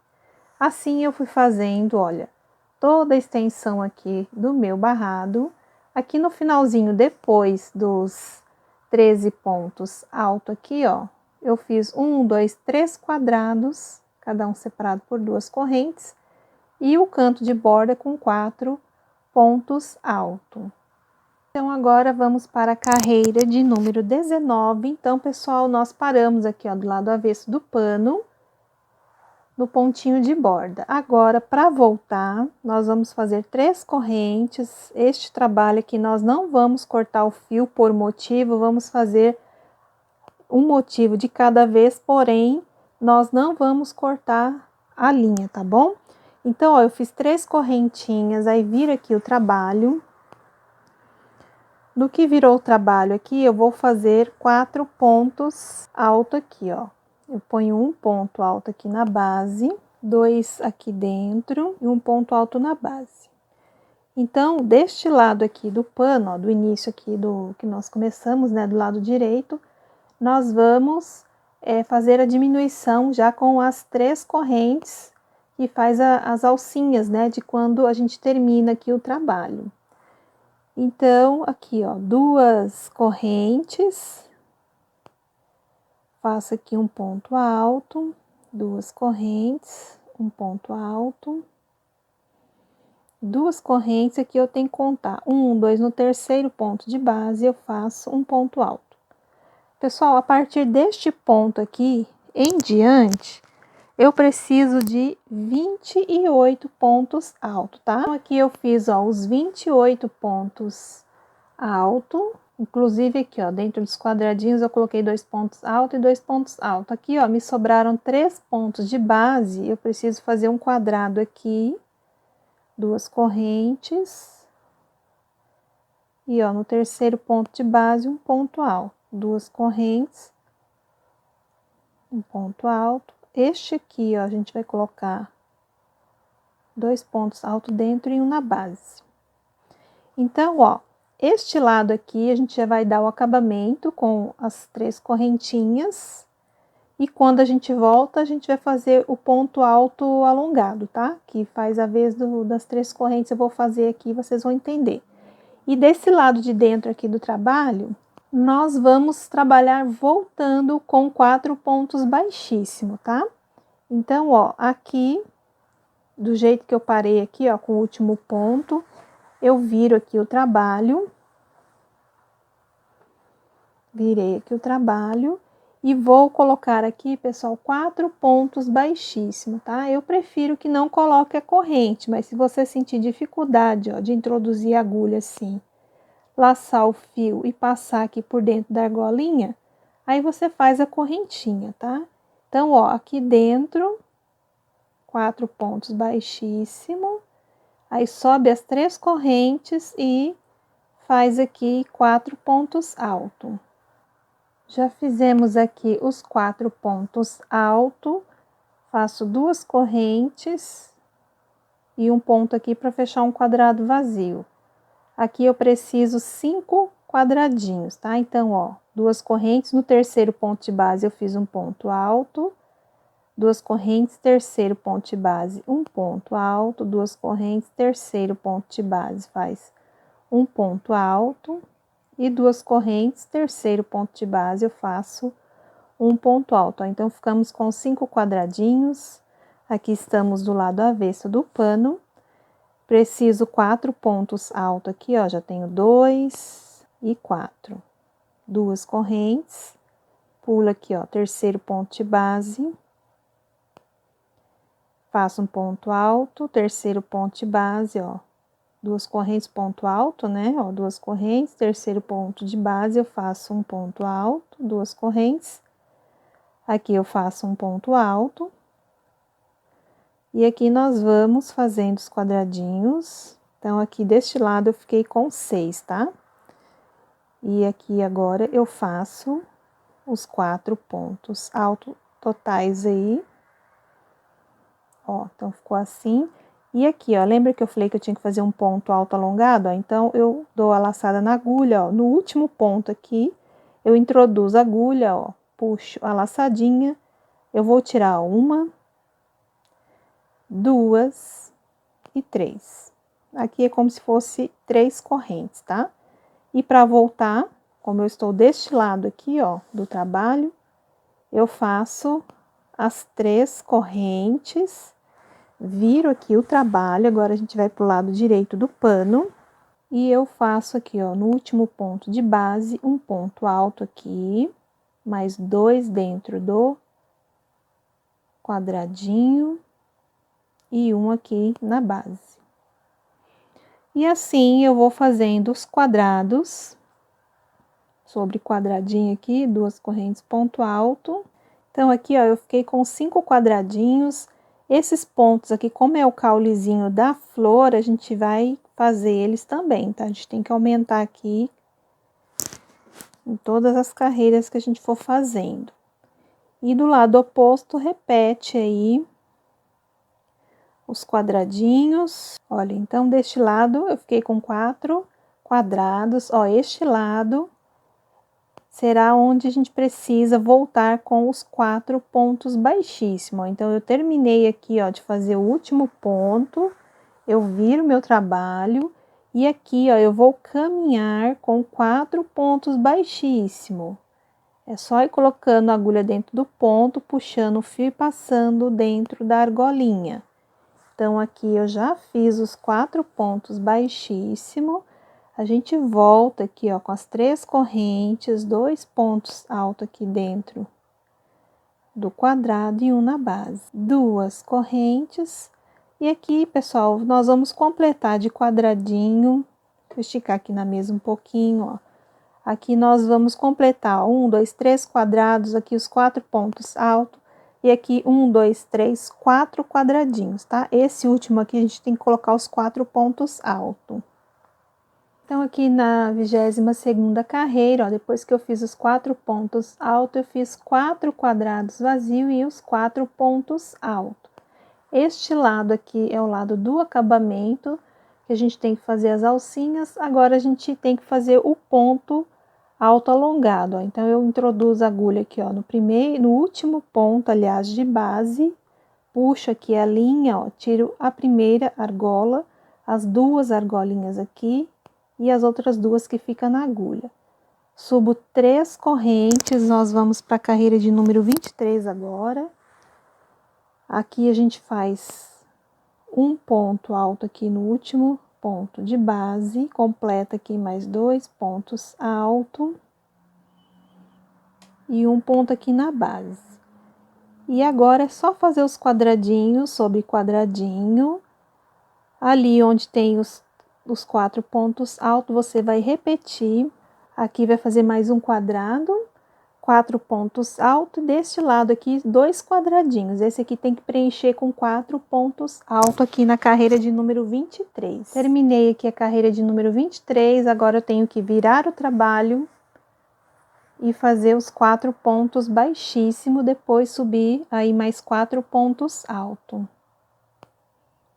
Assim, eu fui fazendo, olha, toda a extensão aqui do meu barrado. Aqui no finalzinho, depois dos 13 pontos altos aqui, ó, eu fiz 1, 2, 3 quadrados, cada um separado por 2 correntes, e o canto de borda com 4 pontos altos. Então, agora vamos para a carreira de número 19. Então, pessoal, nós paramos aqui, ó, do lado avesso do pano, no pontinho de borda. Agora, para voltar, nós vamos fazer 3 correntes. Este trabalho aqui, nós não vamos cortar o fio por motivo, vamos fazer um motivo de cada vez, porém, nós não vamos cortar a linha, tá bom? Então, ó, eu fiz 3 correntinhas, aí vira aqui o trabalho. No que virou o trabalho aqui, eu vou fazer 4 pontos alto aqui, ó. Eu ponho um ponto alto aqui na base, 2 aqui dentro e um ponto alto na base. Então, deste lado aqui do pano, ó, do início aqui do que nós começamos, né, do lado direito, nós vamos fazer a diminuição já com as 3 correntes que faz as alcinhas, né, de quando a gente termina aqui o trabalho. Então, aqui, ó, 2 correntes, faço aqui um ponto alto, 2 correntes, um ponto alto, 2 correntes, aqui eu tenho que contar 1, 2, no terceiro ponto de base eu faço um ponto alto. Pessoal, a partir deste ponto aqui em diante, eu preciso de 28 pontos altos, tá? Então, aqui eu fiz, ó, os 28 pontos altos, inclusive aqui, ó, dentro dos quadradinhos eu coloquei 2 pontos altos e 2 pontos altos. Aqui, ó, me sobraram 3 pontos de base, eu preciso fazer um quadrado aqui, 2 correntes, e, ó, no terceiro ponto de base, um ponto alto, 2 correntes, um ponto alto. Este aqui, ó, a gente vai colocar 2 pontos altos dentro e um na base. Então, ó, este lado aqui a gente já vai dar o acabamento com as 3 correntinhas. E quando a gente volta, a gente vai fazer o ponto alto alongado, tá? Que faz a vez das 3 correntes, eu vou fazer aqui, vocês vão entender. E desse lado de dentro aqui do trabalho, nós vamos trabalhar voltando com 4 pontos baixíssimos, tá? Então, ó, aqui, do jeito que eu parei aqui, ó, com o último ponto, eu viro aqui o trabalho. Virei aqui o trabalho e vou colocar aqui, pessoal, 4 pontos baixíssimos, tá? Eu prefiro que não coloque a corrente, mas se você sentir dificuldade, ó, de introduzir a agulha assim, laçar o fio e passar aqui por dentro da argolinha, aí você faz a correntinha, tá? Então, ó, aqui dentro, 4 pontos baixíssimos, aí sobe as 3 correntes e faz aqui 4 pontos altos. Já fizemos aqui os 4 pontos altos, faço 2 correntes e um ponto aqui para fechar um quadrado vazio. aqui eu preciso 5 quadradinhos, tá? Então, ó, 2 correntes, no terceiro ponto de base eu fiz um ponto alto, 2 correntes, terceiro ponto de base, um ponto alto, 2 correntes, terceiro ponto de base, faz um ponto alto, e 2 correntes, terceiro ponto de base, eu faço um ponto alto. Ó, então, ficamos com 5 quadradinhos, aqui estamos do lado avesso do pano, preciso 4 pontos altos aqui, ó, já tenho 2 e 4. 2 correntes, pulo aqui, ó, terceiro ponto de base, faço um ponto alto, terceiro ponto de base, ó, 2 correntes, ponto alto, né, ó, 2 correntes, terceiro ponto de base, eu faço um ponto alto, 2 correntes, aqui eu faço um ponto alto, e aqui nós vamos fazendo os quadradinhos. Então, aqui deste lado eu fiquei com 6, tá? E aqui agora eu faço os 4 pontos altos totais aí. Ó, então ficou assim. E aqui, ó, lembra que eu falei que eu tinha que fazer um ponto alto alongado? Ó, então, eu dou a laçada na agulha, ó. No último ponto aqui, eu introduzo a agulha, ó, puxo a laçadinha. Eu vou tirar 1, 2 e 3. Aqui é como se fosse 3 correntes, tá? E para voltar, como eu estou deste lado aqui, ó, do trabalho, eu faço as 3 correntes, viro aqui o trabalho, agora a gente vai pro lado direito do pano, e eu faço aqui, ó, no último ponto de base, um ponto alto aqui, mais 2 dentro do quadradinho, e um aqui na base. E assim eu vou fazendo os quadrados, sobre quadradinho aqui, 2 correntes, ponto alto. Então, aqui, ó, eu fiquei com 5 quadradinhos. Esses pontos aqui, como é o caulezinho da flor, a gente vai fazer eles também, tá? A gente tem que aumentar aqui em todas as carreiras que a gente for fazendo. E do lado oposto, repete aí os quadradinhos. Olha, então, deste lado, eu fiquei com 4 quadrados. Ó, este lado será onde a gente precisa voltar com os 4 pontos baixíssimos. Então, eu terminei aqui, ó, de fazer o último ponto, eu viro meu trabalho, e aqui, ó, eu vou caminhar com 4 pontos baixíssimos. É só ir colocando a agulha dentro do ponto, puxando o fio e passando dentro da argolinha. Então, aqui eu já fiz os 4 pontos baixíssimos. A gente volta aqui, ó, com as 3 correntes, 2 pontos altos aqui dentro do quadrado e um na base. 2 correntes. E aqui, pessoal, nós vamos completar de quadradinho. Vou esticar aqui na mesa um pouquinho, ó. Aqui nós vamos completar 1, 2, 3 quadrados, aqui os 4 pontos altos. E aqui 1, 2, 3, 4 quadradinhos, tá? Esse último aqui a gente tem que colocar os 4 pontos altos. Então, aqui na 22ª carreira, ó, depois que eu fiz os 4 pontos altos, eu fiz 4 quadrados vazios e os 4 pontos altos. Este lado aqui é o lado do acabamento, que a gente tem que fazer as alcinhas. Agora, a gente tem que fazer o ponto alto alongado, ó. Então, eu introduzo a agulha aqui, ó, no último ponto, aliás, de base, puxo aqui a linha, ó, tiro a primeira argola, as 2 argolinhas aqui, e as outras 2 que ficam na agulha. Subo 3 correntes, nós vamos para a carreira de número 23 agora. Aqui a gente faz um ponto alto aqui no último ponto de base, completa aqui mais 2 pontos altos e um ponto aqui na base. E agora é só fazer os quadradinhos sobre quadradinho. Ali onde tem os 4 pontos altos, você vai repetir. Aqui vai fazer mais um quadrado, 4 pontos altos. Deste lado aqui, 2 quadradinhos. Esse aqui tem que preencher com 4 pontos altos aqui na carreira de número 23. Terminei aqui a carreira de número 23, agora eu tenho que virar o trabalho e fazer os 4 pontos baixíssimos, depois subir aí mais 4 pontos altos.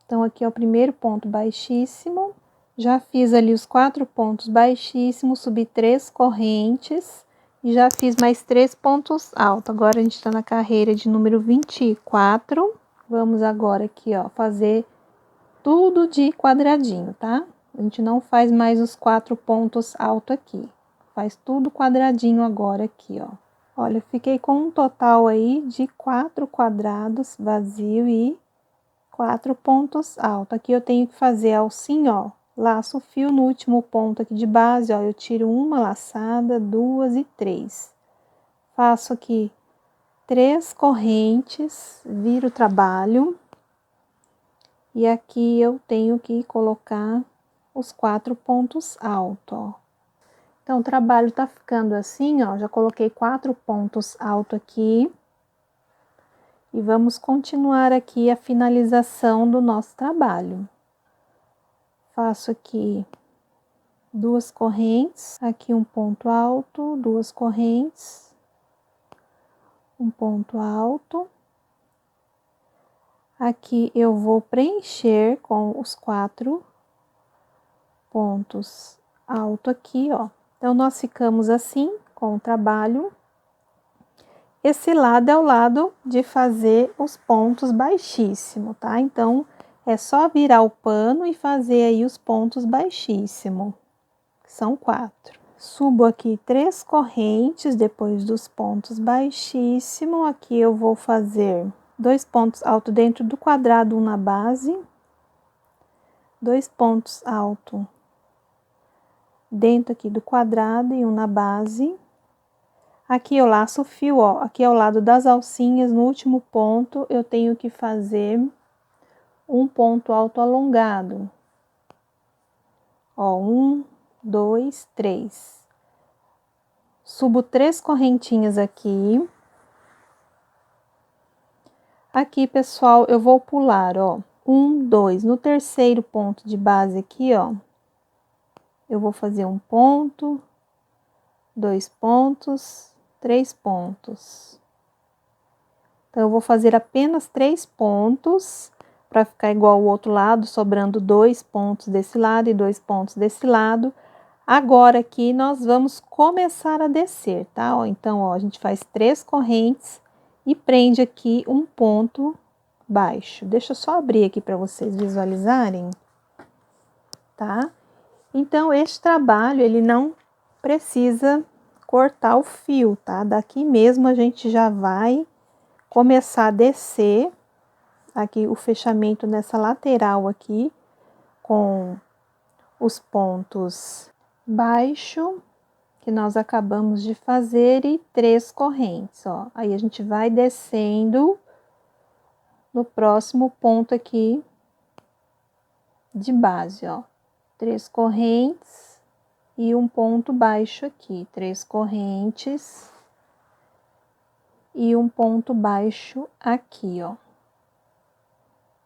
Então, aqui é o primeiro ponto baixíssimo. Já fiz ali os 4 pontos baixíssimos, subi 3 correntes e já fiz mais 3 pontos altos. Agora a gente tá na carreira de número 24. Vamos agora aqui, ó, fazer tudo de quadradinho, tá? A gente não faz mais os 4 pontos altos aqui. Faz tudo quadradinho agora aqui, ó. Olha, fiquei com um total aí de 4 quadrados vazio e 4 pontos altos. Aqui eu tenho que fazer assim, ó. Laço o fio no último ponto aqui de base, ó. Eu tiro uma laçada, 2 e 3. Faço aqui 3 correntes, viro o trabalho. E aqui eu tenho que colocar os 4 pontos altos, ó. Então, o trabalho tá ficando assim, ó. Já coloquei 4 pontos altos aqui. E vamos continuar aqui a finalização do nosso trabalho. Faço aqui 2 correntes, aqui um ponto alto, 2 correntes, um ponto alto. Aqui eu vou preencher com os 4 pontos alto aqui, ó. Então, nós ficamos assim com o trabalho. Esse lado é o lado de fazer os pontos baixíssimos, tá? Então, é só virar o pano e fazer aí os pontos baixíssimos, que são 4. Subo aqui 3 correntes depois dos pontos baixíssimos. Aqui eu vou fazer 2 pontos altos dentro do quadrado, um na base, 2 pontos altos dentro aqui do quadrado e um na base. Aqui eu laço o fio, ó, aqui ao lado das alcinhas, no último ponto, eu tenho que fazer um ponto alto alongado. Ó, 1, 2, 3. Subo 3 correntinhas aqui. Aqui, pessoal, eu vou pular, ó, 1, 2. No terceiro ponto de base aqui, ó, eu vou fazer um ponto, 2 pontos, 3 pontos. Então, eu vou fazer apenas 3 pontos, para ficar igual o outro lado, sobrando 2 pontos desse lado e 2 pontos desse lado. Agora, aqui, nós vamos começar a descer, tá? Ó, então, ó, a gente faz 3 correntes e prende aqui um ponto baixo. Deixa eu só abrir aqui para vocês visualizarem, tá? Então, este trabalho, ele não precisa cortar o fio, tá? Daqui mesmo a gente já vai começar a descer aqui o fechamento nessa lateral aqui, com os pontos baixo, que nós acabamos de fazer, e 3 correntes, ó. Aí, a gente vai descendo no próximo ponto aqui de base, ó. 3 correntes e um ponto baixo aqui, 3 correntes e um ponto baixo aqui, ó.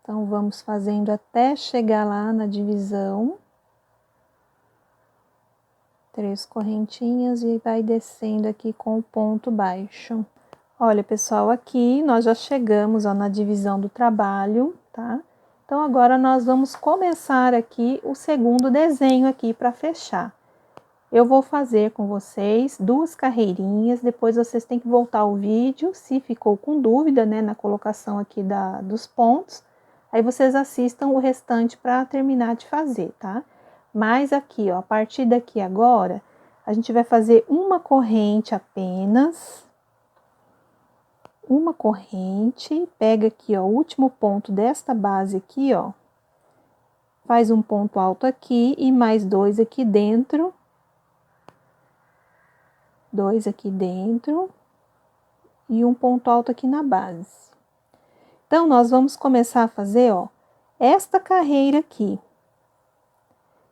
Então, vamos fazendo até chegar lá na divisão. 3 correntinhas e vai descendo aqui com o ponto baixo. Olha, pessoal, aqui nós já chegamos, ó, na divisão do trabalho, tá? Então, agora nós vamos começar aqui o segundo desenho aqui para fechar. Eu vou fazer com vocês 2 carreirinhas, depois vocês têm que voltar o vídeo, se ficou com dúvida, né, na colocação aqui dos pontos, aí vocês assistam o restante para terminar de fazer, tá? Mas aqui, ó, a partir daqui agora, a gente vai fazer uma corrente apenas, uma corrente, pega aqui, ó, o último ponto desta base aqui, ó, faz um ponto alto aqui e mais 2 aqui dentro, 2 aqui dentro e um ponto alto aqui na base. Então, nós vamos começar a fazer, ó, esta carreira aqui,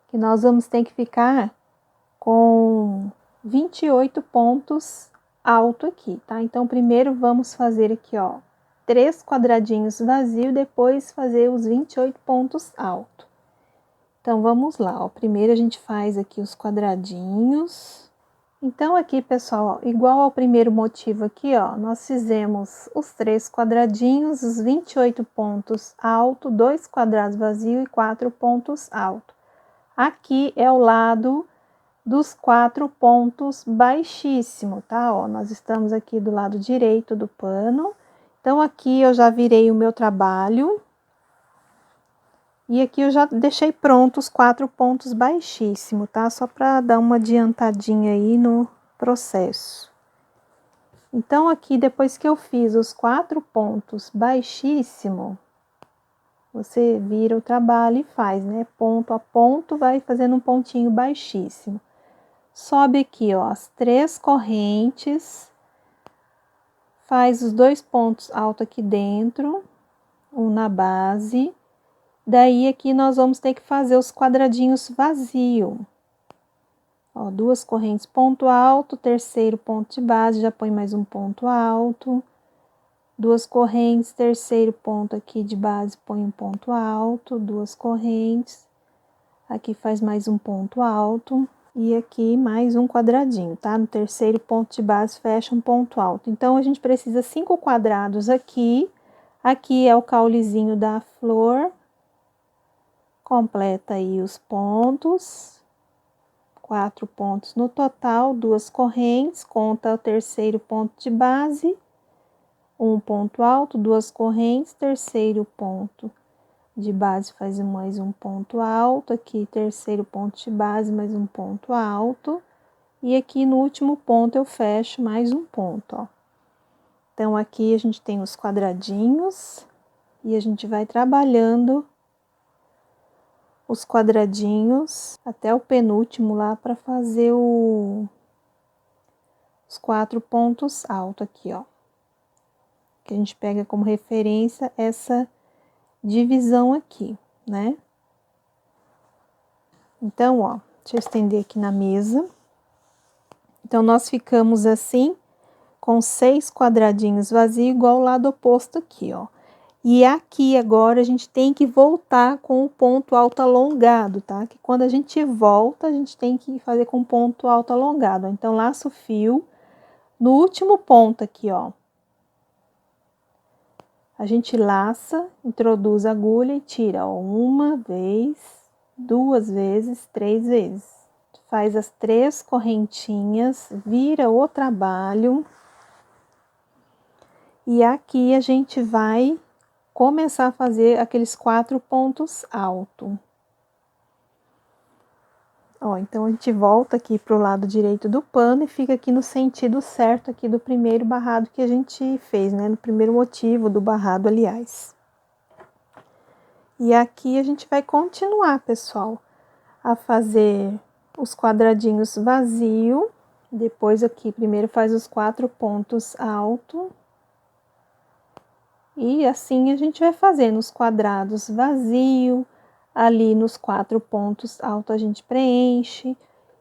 que nós vamos ter que ficar com 28 pontos alto aqui, tá? Então, primeiro vamos fazer aqui, ó, 3 quadradinhos vazios, depois fazer os 28 pontos alto. Então, vamos lá, ó, primeiro a gente faz aqui os quadradinhos. Então, aqui, pessoal, ó, igual ao primeiro motivo aqui, ó, nós fizemos os 3 quadradinhos, os 28 pontos alto, 2 quadrados vazios e 4 pontos alto. aqui é o lado dos 4 pontos baixíssimo, tá? Ó, nós estamos aqui do lado direito do pano. Então, aqui eu já virei o meu trabalho. E aqui eu já deixei pronto os 4 pontos baixíssimo, tá? Só para dar uma adiantadinha aí no processo. Então, aqui, depois que eu fiz os 4 pontos baixíssimo, você vira o trabalho e faz, né? Ponto a ponto, vai fazendo um pontinho baixíssimo. Sobe aqui, ó, as 3 correntes, faz os 2 pontos altos aqui dentro, um na base. Daí, aqui, nós vamos ter que fazer os quadradinhos vazio. Ó, 2 correntes, ponto alto, terceiro ponto de base, já põe mais um ponto alto. 2 correntes, terceiro ponto aqui de base, põe um ponto alto. 2 correntes, aqui faz mais um ponto alto. E aqui mais um quadradinho, tá? No terceiro ponto de base, fecha um ponto alto. Então, a gente precisa 5 quadrados aqui. Aqui é o caulezinho da flor. Completa aí os pontos, 4 pontos no total, 2 correntes, conta o terceiro ponto de base, um ponto alto, 2 correntes, terceiro ponto de base, faz mais um ponto alto, aqui terceiro ponto de base, mais um ponto alto, e aqui no último ponto eu fecho mais um ponto, ó. Então, aqui a gente tem os quadradinhos, e a gente vai trabalhando os quadradinhos até o penúltimo lá para fazer os 4 pontos altos aqui, ó. Que a gente pega como referência essa divisão aqui, né? Então, ó, deixa eu estender aqui na mesa. Então, nós ficamos assim, com 6 quadradinhos vazios, igual o lado oposto aqui, ó. E aqui agora a gente tem que voltar com o ponto alto alongado, tá? Que quando a gente volta, a gente tem que fazer com ponto alto alongado. Então, laço o fio no último ponto aqui, ó. A gente laça, introduz a agulha e tira, ó, 1 vez, 2 vezes, 3 vezes. Faz as 3 correntinhas, vira o trabalho. E aqui a gente vai começar a fazer aqueles 4 pontos altos. Ó, então, a gente volta aqui pro lado direito do pano e fica aqui no sentido certo aqui do primeiro barrado que a gente fez, né? No primeiro motivo do barrado, aliás. E aqui a gente vai continuar, pessoal, a fazer os quadradinhos vazio. Depois aqui, primeiro faz os 4 pontos altos. E assim a gente vai fazendo os quadrados vazio, ali nos 4 pontos altos a gente preenche,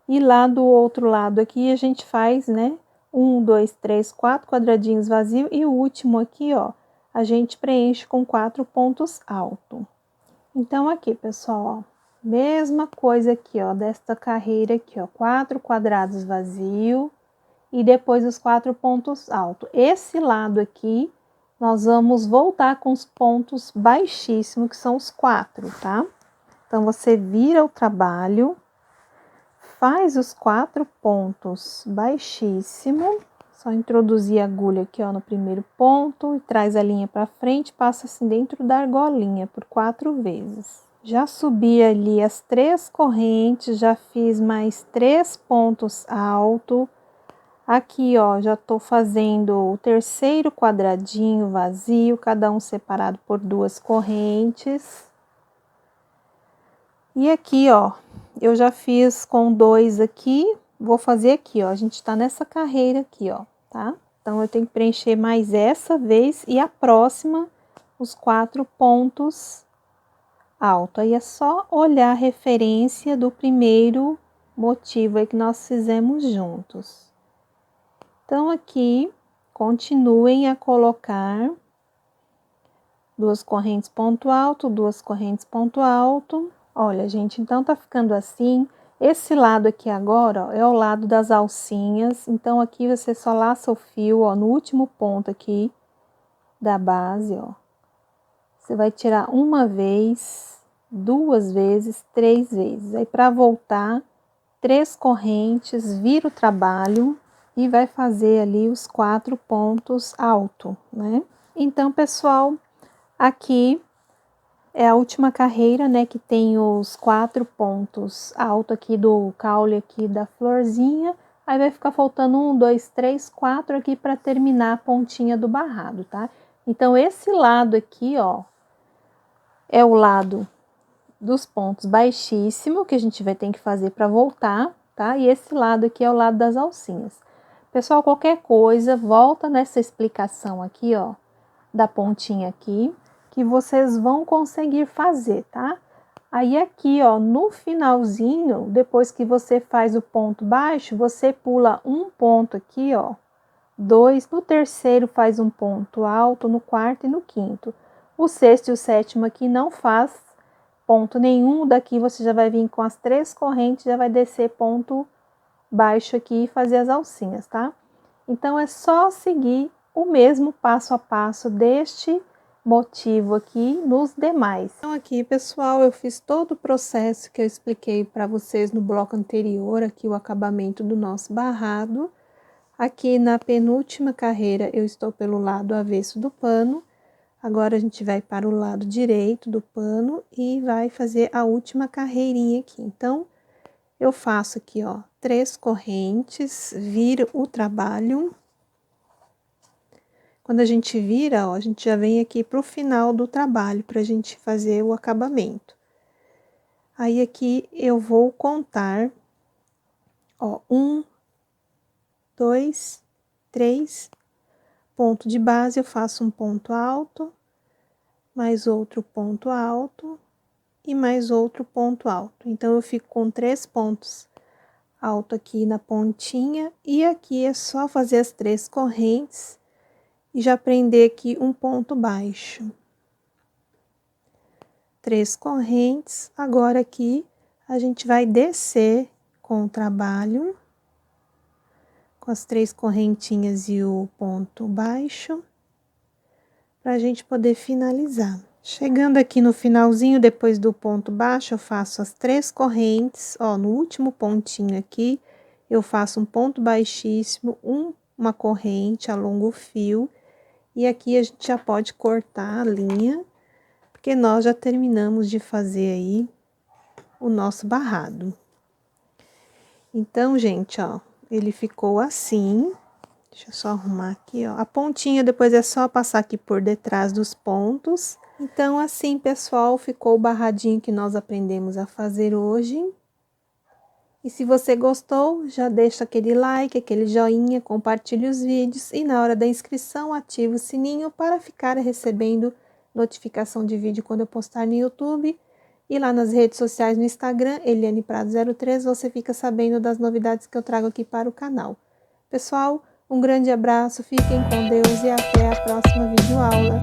e lá do outro lado aqui a gente faz, né, 1, 2, 3, 4 quadradinhos vazio, e o último aqui, ó, a gente preenche com 4 pontos altos. Então, aqui, pessoal, ó, mesma coisa aqui, ó, desta carreira aqui, ó, 4 quadrados vazio, e depois os 4 pontos altos. Esse lado aqui, nós vamos voltar com os pontos baixíssimos, que são os 4, tá? Então, você vira o trabalho, faz os 4 pontos baixíssimo, só introduzir a agulha aqui, ó, no primeiro ponto, e traz a linha para frente, passa assim dentro da argolinha por 4 vezes. Já subi ali as 3 correntes, já fiz mais 3 pontos altos. Aqui, ó, já tô fazendo o terceiro quadradinho vazio, cada um separado por 2 correntes. E aqui, ó, eu já fiz com 2 aqui, vou fazer aqui, ó, a gente tá nessa carreira aqui, ó, tá? Então, eu tenho que preencher mais essa vez e a próxima, os 4 pontos altos. Aí, é só olhar a referência do primeiro motivo aí que nós fizemos juntos. Então, aqui, continuem a colocar 2 correntes ponto alto, 2 correntes ponto alto. Olha, gente, então tá ficando assim. Esse lado aqui agora, ó, é o lado das alcinhas. Então, aqui você só laça o fio, ó, no último ponto aqui da base, ó. Você vai tirar uma vez, 2 vezes, 3 vezes. Aí, para voltar, 3 correntes, vira o trabalho e vai fazer ali os 4 pontos altos, né? Então, pessoal, aqui é a última carreira, né, que tem os 4 pontos altos aqui do caule aqui da florzinha. Aí vai ficar faltando 1, 2, 3, 4 aqui para terminar a pontinha do barrado, tá? Então, esse lado aqui, ó, é o lado dos pontos baixíssimo que a gente vai ter que fazer para voltar, tá? E esse lado aqui é o lado das alcinhas. Pessoal, qualquer coisa, volta nessa explicação aqui, ó, da pontinha aqui, que vocês vão conseguir fazer, tá? Aí aqui, ó, no finalzinho, depois que você faz o ponto baixo, você pula um ponto aqui, ó, 2, no terceiro faz um ponto alto, no quarto e no quinto. O sexto e o sétimo aqui não faz ponto nenhum, daqui você já vai vir com as 3 correntes, já vai descer ponto baixo aqui e fazer as alcinhas, tá? Então, é só seguir o mesmo passo a passo deste motivo aqui nos demais. Então, aqui, pessoal, eu fiz todo o processo que eu expliquei para vocês no bloco anterior, aqui o acabamento do nosso barrado. Aqui na penúltima carreira, eu estou pelo lado avesso do pano. Agora, a gente vai para o lado direito do pano e vai fazer a última carreirinha aqui. Então, eu faço aqui, ó, 3 correntes, viro o trabalho. Quando a gente vira, ó, a gente já vem aqui pro final do trabalho, pra gente fazer o acabamento. Aí, aqui, eu vou contar, ó, 1, 2, 3, ponto de base, eu faço um ponto alto, mais outro ponto alto e mais outro ponto alto. Então, eu fico com 3 pontos alto aqui na pontinha, e aqui é só fazer as 3 correntes e já prender aqui um ponto baixo. 3 correntes, agora aqui a gente vai descer com o trabalho, com as 3 correntinhas e o ponto baixo, pra gente poder finalizar. Chegando aqui no finalzinho, depois do ponto baixo, eu faço as 3 correntes, ó, no último pontinho aqui, eu faço um ponto baixíssimo, uma corrente, alongo o fio, e aqui a gente já pode cortar a linha, porque nós já terminamos de fazer aí o nosso barrado. Então, gente, ó, ele ficou assim. Deixa eu só arrumar aqui, ó. A pontinha depois é só passar aqui por detrás dos pontos. Então, assim, pessoal, ficou o barradinho que nós aprendemos a fazer hoje. E se você gostou, já deixa aquele like, aquele joinha, compartilhe os vídeos e na hora da inscrição ativa o sininho para ficar recebendo notificação de vídeo quando eu postar no YouTube. E lá nas redes sociais, no Instagram, Eliane Prado 03, você fica sabendo das novidades que eu trago aqui para o canal. Pessoal, um grande abraço, fiquem com Deus e até a próxima videoaula.